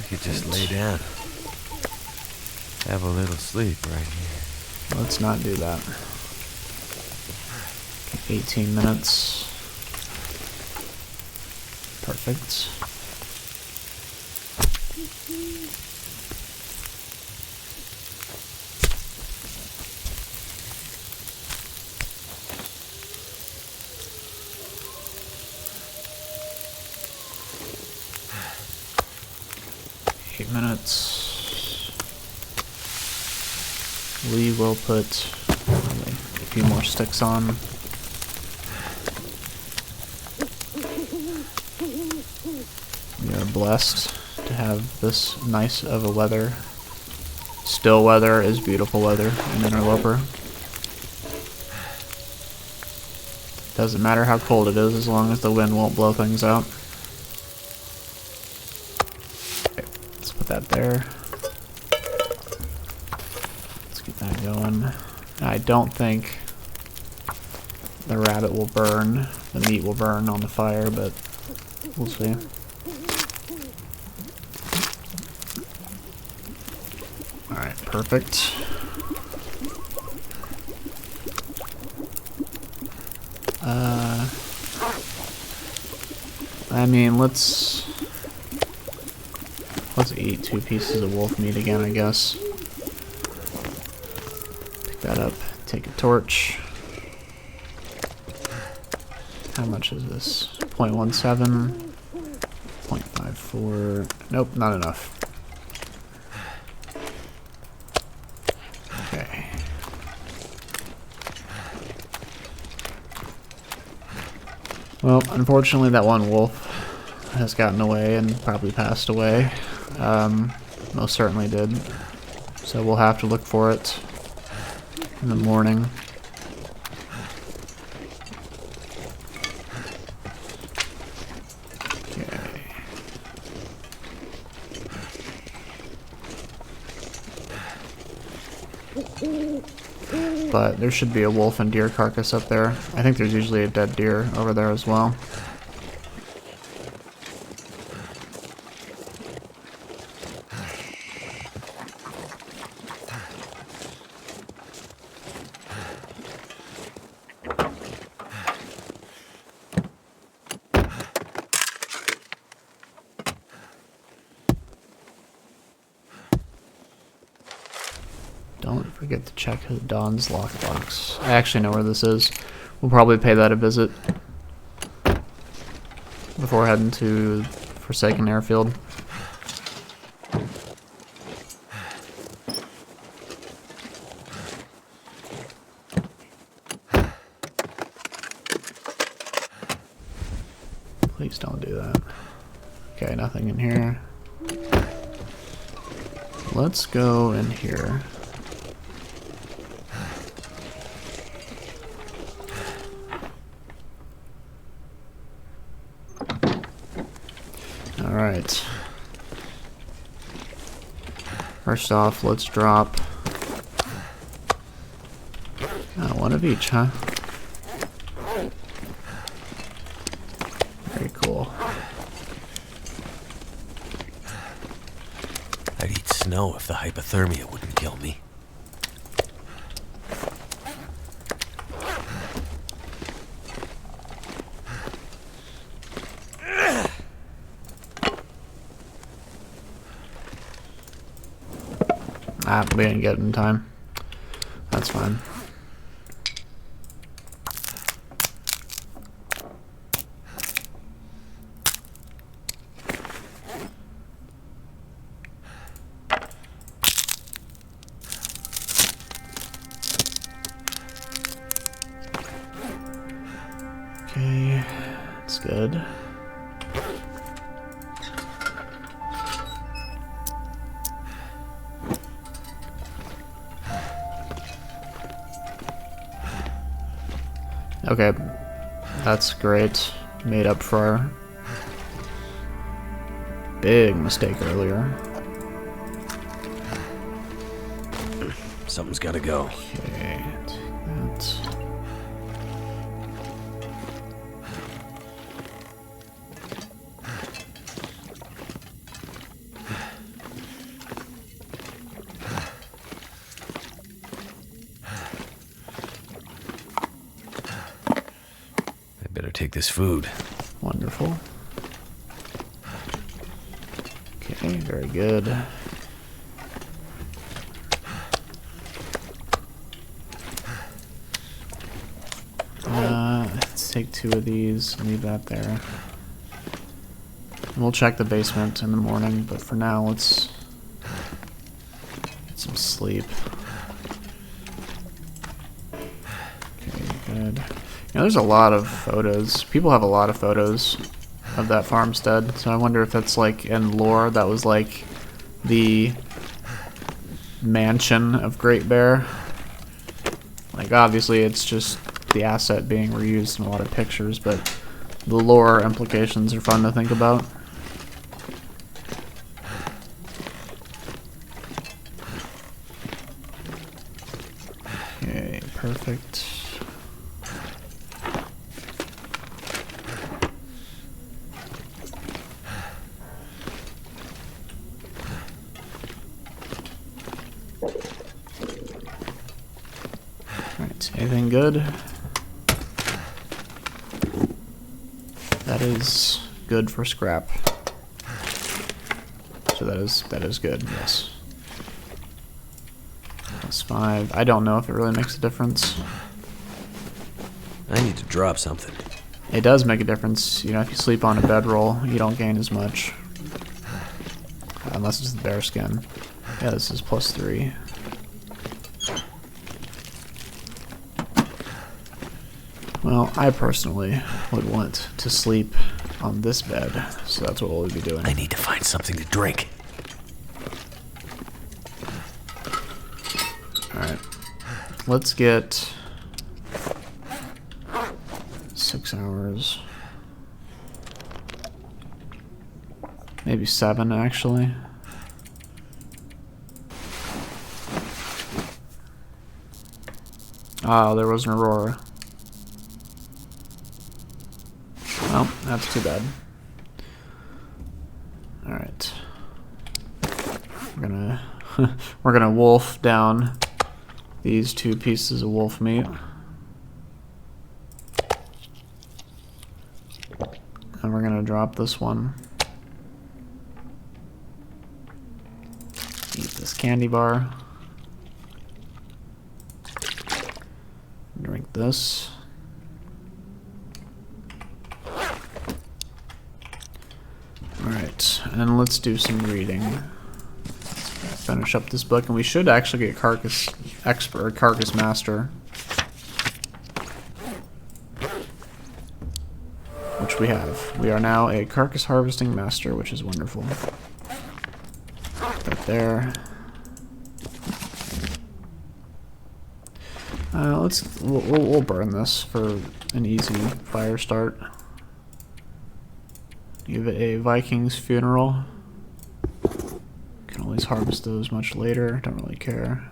B: You just lay down. Have a little sleep right here.
A: Let's not do that. 18 minutes. Perfect. Minutes. We will put a few more sticks on. We are blessed to have this nice of a weather. Still weather is beautiful weather in Interloper. Doesn't matter how cold it is as long as the wind won't blow things out. That there. Let's get that going. I don't think the rabbit will burn. The meat will burn on the fire, but we'll see. Alright, perfect. I mean, let's eat 2 pieces of wolf meat again, I guess. Pick that up, take a torch. How much is this? 0.17, 0.54, nope, not enough. Okay. Well, unfortunately that one wolf has gotten away and probably passed away. Most certainly did. So we'll have to look for it in the morning. Okay. But there should be a wolf and deer carcass up there. I think there's usually a dead deer over there as well. Don't forget to check Don's lockbox. I actually know where this is. We'll probably pay that a visit before heading to Forsaken Airfield. Please don't do that. Okay, nothing in here. Let's go in here. Alright. First off, let's drop one of each, huh? Very cool.
B: I'd eat snow if the hypothermia wouldn't kill me.
A: We didn't get it in time. That's fine. Okay, that's good. Okay, that's great. Made up for our big mistake earlier.
B: Something's gotta go.
A: Okay, that's...
B: Take this food.
A: Wonderful. Okay, very good. Let's take 2 of these and leave that there. And we'll check the basement in the morning, but for now, let's get some sleep. Okay, good. You know, there's a lot of photos. People have a lot of photos of that farmstead, so I wonder if that's like in lore that was like the mansion of Great Bear. Like, obviously it's just the asset being reused in a lot of pictures, but the lore implications are fun to think about. Okay, perfect. Anything good? That is good for scrap. So that is good, yes. That's 5. I don't know if it really makes a difference.
B: I need to drop something.
A: It does make a difference. You know, if you sleep on a bedroll, you don't gain as much. Unless it's the bear skin. Yeah, this is +3. Well, I personally would want to sleep on this bed, so that's what we'll be doing.
B: I need to find something to drink.
A: Alright. Let's get 6 hours. Maybe 7, actually. Ah, there was an aurora. Well, that's too bad. Alright. We're gonna wolf down these 2 pieces of wolf meat. And we're gonna drop this one. Eat this candy bar. Drink this. Alright, and then let's do some reading. Let's finish up this book, and we should actually get Carcass Expert, Carcass Master. Which we have. We are now a Carcass Harvesting Master, which is wonderful. Put that there. We'll burn this for an easy fire start. Give it a Viking's funeral. Can always harvest those much later. Don't really care.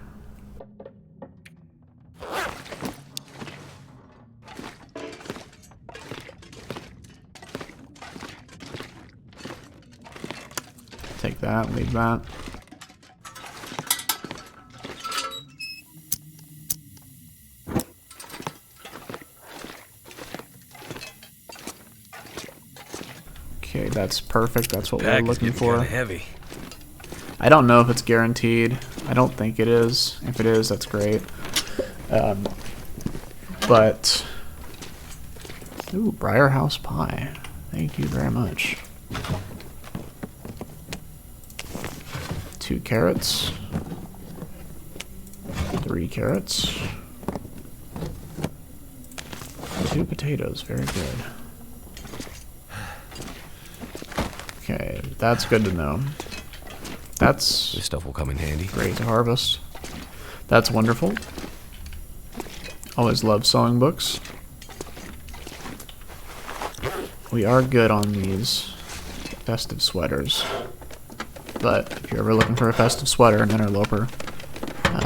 A: Take that, leave that. Okay, that's perfect. That's what we're looking for.
B: Heavy.
A: I don't know if it's guaranteed. I don't think it is. If it is, that's great. But ooh, Briar House pie. Thank you very much. 2 carrots. 3 carrots. 2 potatoes. Very good. Okay, that's good to know. That's
B: this stuff will come in handy.
A: Great to harvest. That's wonderful. Always love sewing books. We are good on these festive sweaters. But if you're ever looking for a festive sweater in Interloper,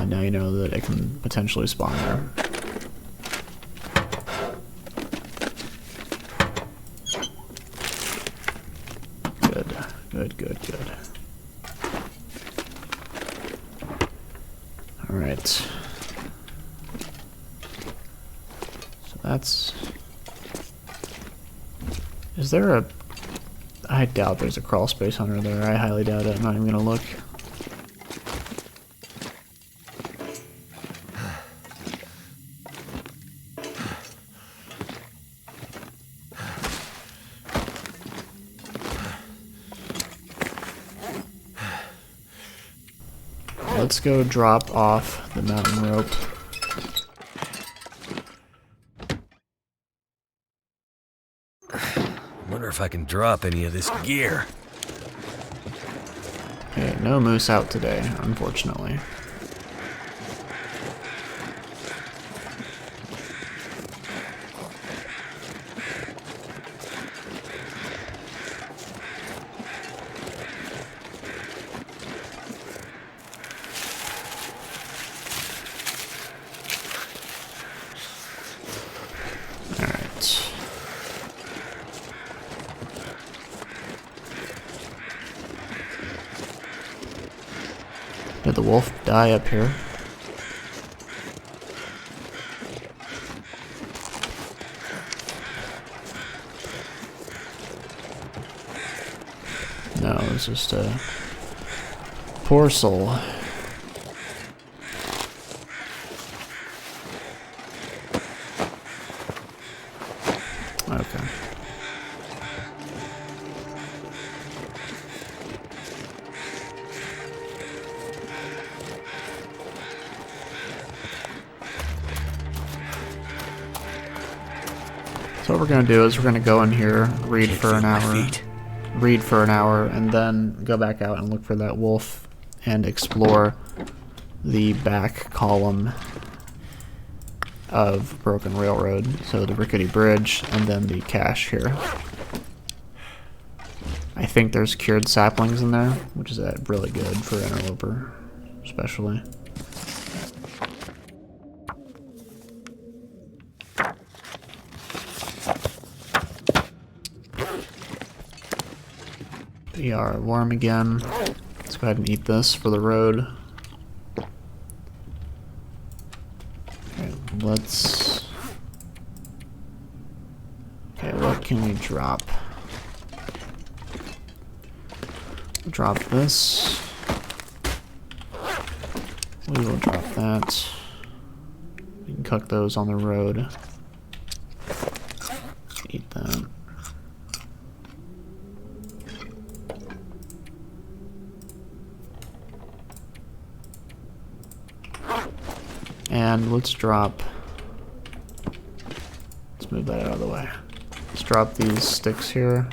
A: now you know that it can potentially spawn there. Good. Alright. So that's... Is there a... I doubt there's a crawl space under there. I highly doubt it. I'm not even gonna look. Let's go drop off the mountain rope.
B: Wonder if I can drop any of this gear.
A: Okay, no moose out today, unfortunately. Did the wolf die up here? No, it was just a poor soul. Okay. So what we're going to do is we're going to go in here, read for an hour, and then go back out and look for that wolf and explore the back column of Broken Railroad. So the rickety bridge and then the cache here. I think there's cured saplings in there, which is really good for Interloper, especially. We are warm again. Let's go ahead and eat this for the road. Okay, let's... Okay, what can we drop? Drop this. We will drop that. We can cook those on the road. Eat that. And let's drop... Let's move that out of the way. Let's drop these sticks here.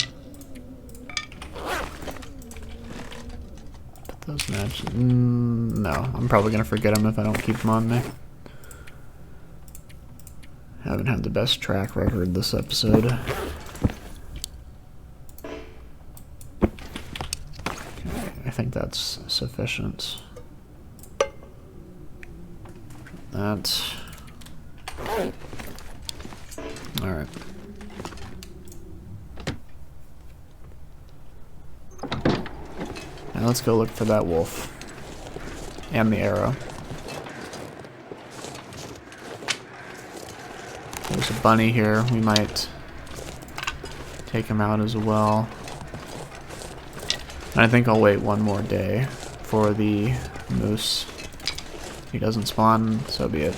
A: Put those matches... no, I'm probably going to forget them if I don't keep them on me. Haven't had the best track record this episode. Okay, I think that's sufficient. That. Alright. Now let's go look for that wolf. And the arrow. There's a bunny here. We might take him out as well. And I think I'll wait one more day for the moose. If he doesn't spawn, so be it.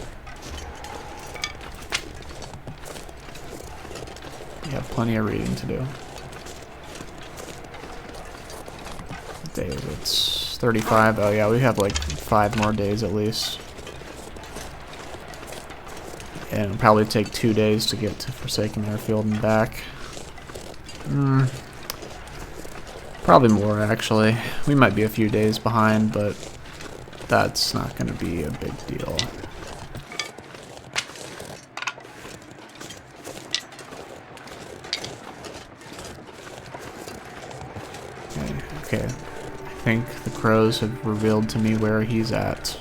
A: We have plenty of reading to do. What day is it? It's 35. Oh yeah, we have like 5 more days at least. And it'll probably take 2 days to get to Forsaken Airfield and back. Probably more, actually. We might be a few days behind, but that's not going to be a big deal. Okay. I think the crows have revealed to me where he's at.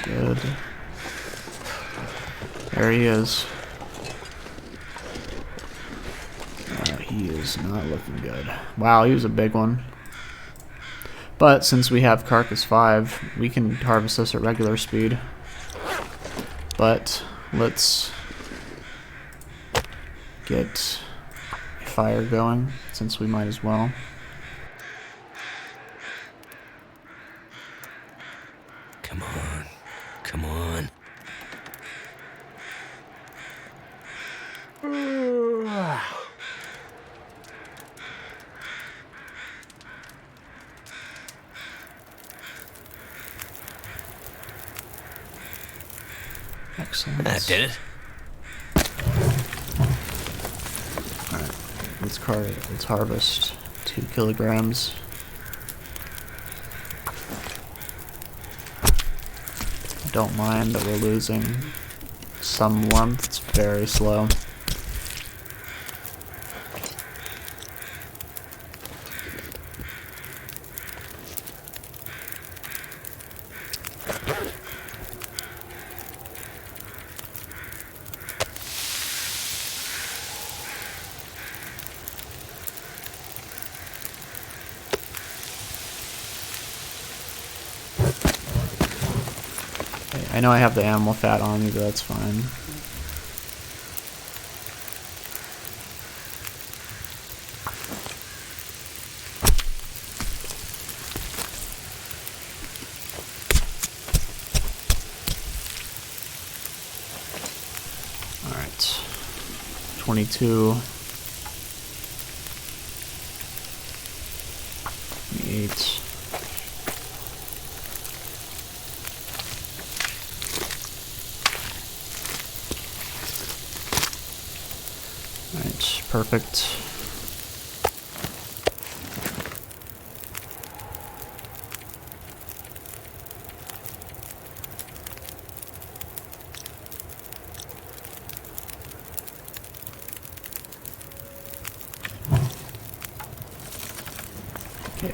A: Good. There he is. He is not looking good. Wow, he was a big one. But since we have Carcass 5, we can harvest this at regular speed. But let's get a fire going, since we might as well.
B: Come on. Come on.
A: Excellent.
B: That did it.
A: Alright, let's harvest 2 kilograms. Don't mind that we're losing some warmth. It's very slow. I know I have the animal fat on me, but that's fine. Alright. 22. 28. Alright, perfect.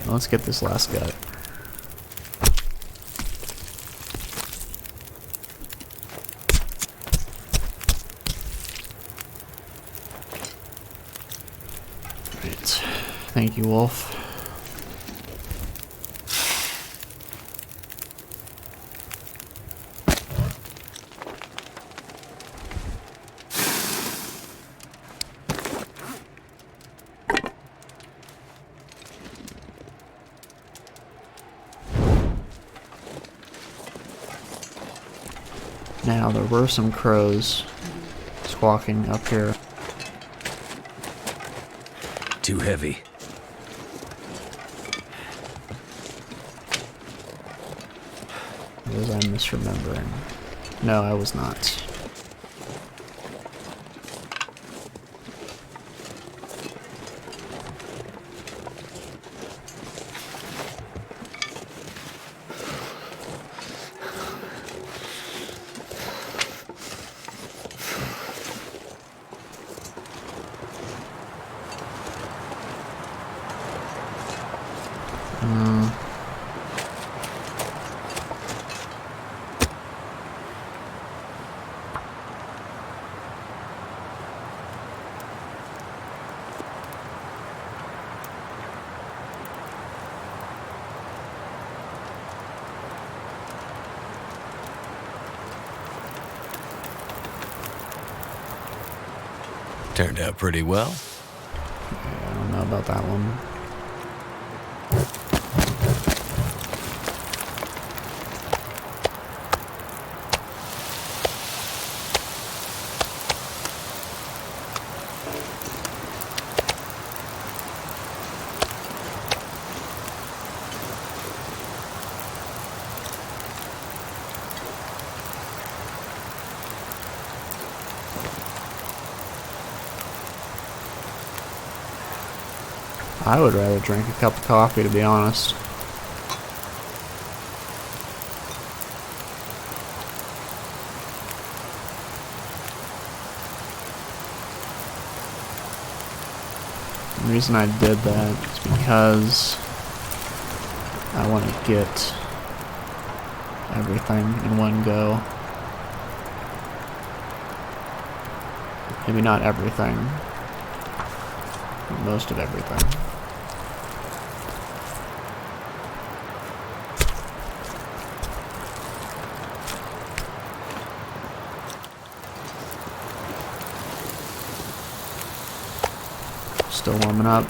A: Let's get this last gut. Right. Thank you, Wolf. Now, there were some crows squawking up here.
B: Too heavy.
A: Was I misremembering? No, I was not.
B: Turned out pretty well.
A: Yeah, I don't know about that one. I would rather drink a cup of coffee, to be honest. The reason I did that is because I want to get everything in one go. Maybe not everything, but most of everything. Still warming up.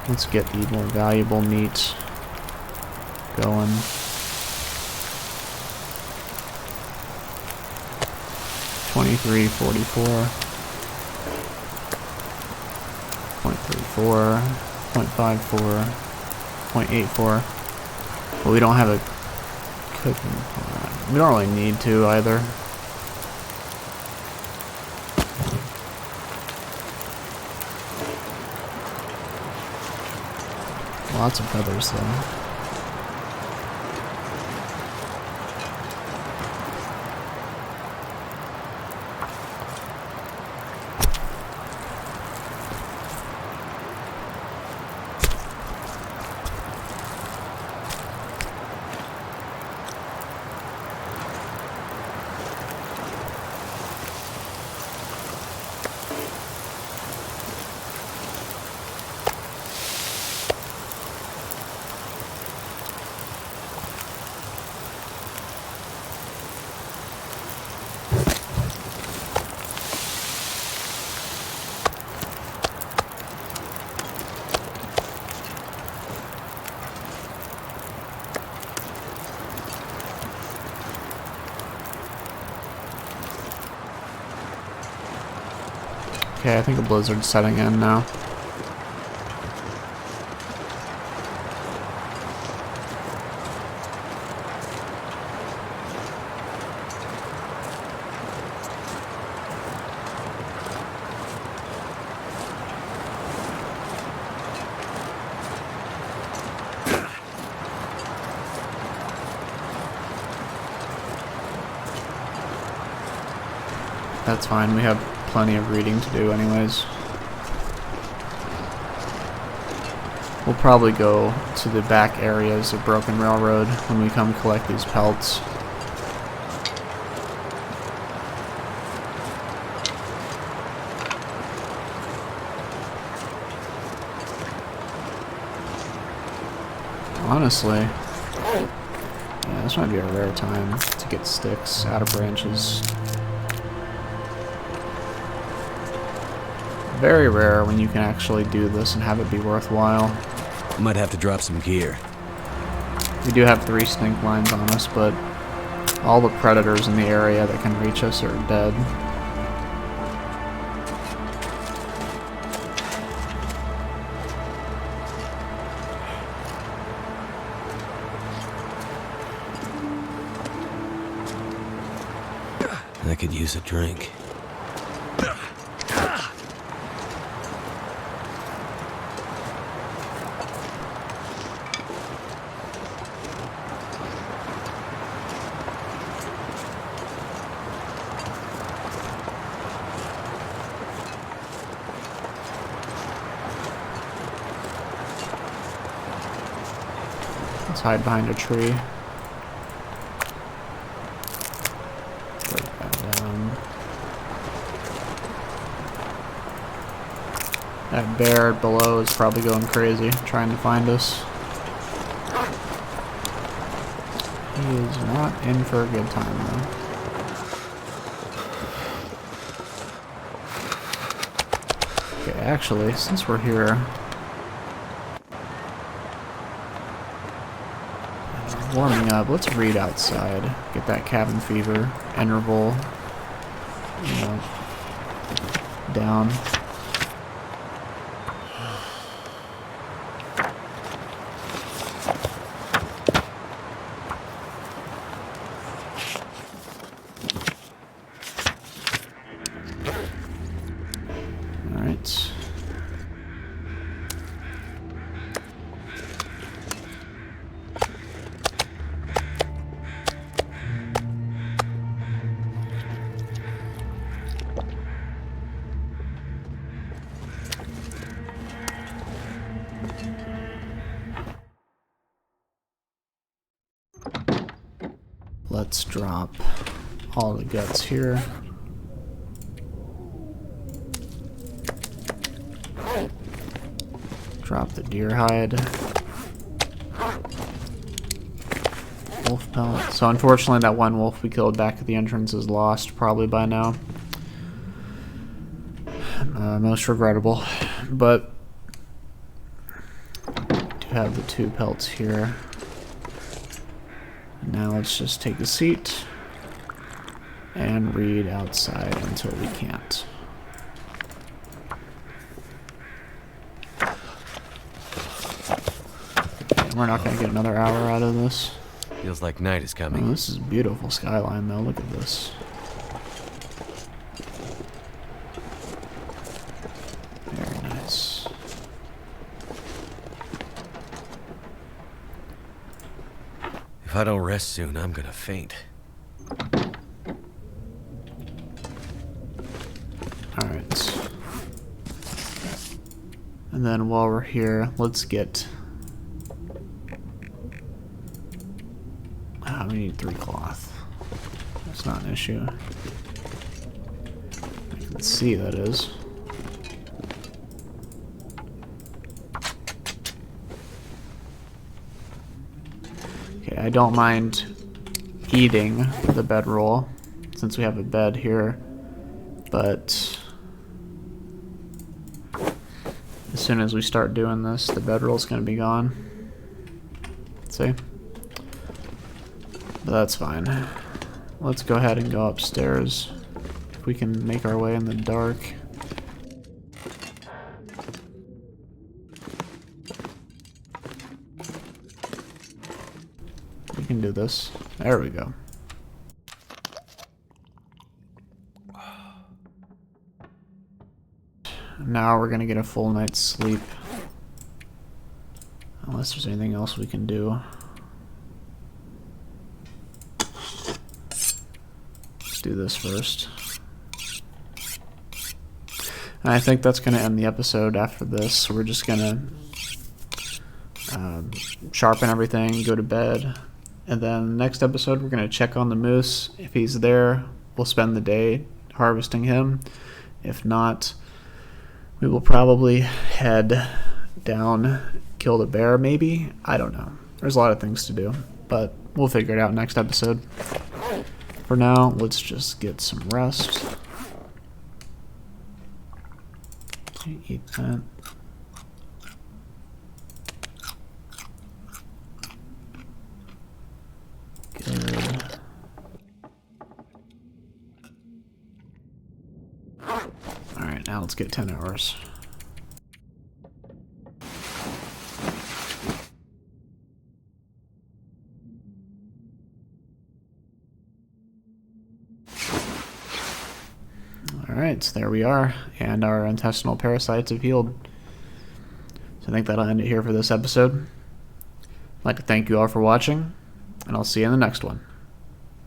A: Let's get the more valuable meat going. $23.44. 0.34, 0.54, 0.84. But we don't have a cooking pot. We don't really need to either. Lots of feathers though. Okay, I think the blizzard's setting in now. That's fine, we have plenty of reading to do anyways. We'll probably go to the back areas of Broken Railroad when we come collect these pelts. Honestly, yeah, this might be a rare time to get sticks out of branches. Very rare when you can actually do this and have it be worthwhile.
B: Might have to drop some gear.
A: We do have 3 stink lines on us, but all the predators in the area that can reach us are dead.
B: I could use a drink.
A: Let's hide behind a tree. Break that down. That bear below is probably going crazy, trying to find us. He is not in for a good time, though. Okay, actually, since we're here, warming up, let's read outside. Get that cabin fever interval, down. Alright. Let's drop all the guts here. Drop the deer hide. Wolf pellet. So unfortunately that one wolf we killed back at the entrance is lost probably by now. Most regrettable. But we do have the 2 pelts here. Now let's just take a seat and read outside until we can't. Okay, we're not going to get another hour out of this.
B: Feels like night is coming.
A: Oh, this is a beautiful skyline though, look at this. Very nice.
B: If I don't rest soon, I'm gonna faint.
A: Alright. And then while we're here, let's get... we need 3 cloth. That's not an issue. I can see that is. Okay, I don't mind eating the bedroll since we have a bed here, but as soon as we start doing this, the bedroll's gonna be gone. See? But that's fine. Let's go ahead and go upstairs. If we can make our way in the dark. We can do this. There we go. Now we're gonna get a full night's sleep. Unless there's anything else we can do. Let's do this first. And I think that's gonna end the episode after this. So we're just gonna sharpen everything, go to bed. And then next episode, we're going to check on the moose. If he's there, we'll spend the day harvesting him. If not, we will probably head down, kill the bear maybe. I don't know. There's a lot of things to do, but we'll figure it out next episode. For now, let's just get some rest. Eat that. Good. Alright, now let's get 10 hours. Alright, so there we are, and our intestinal parasites have healed. So I think that'll end it here for this episode. I'd like to thank you all for watching, and I'll see you in the next one.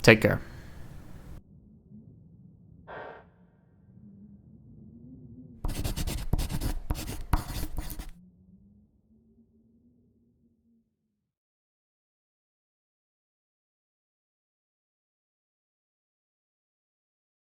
A: Take care.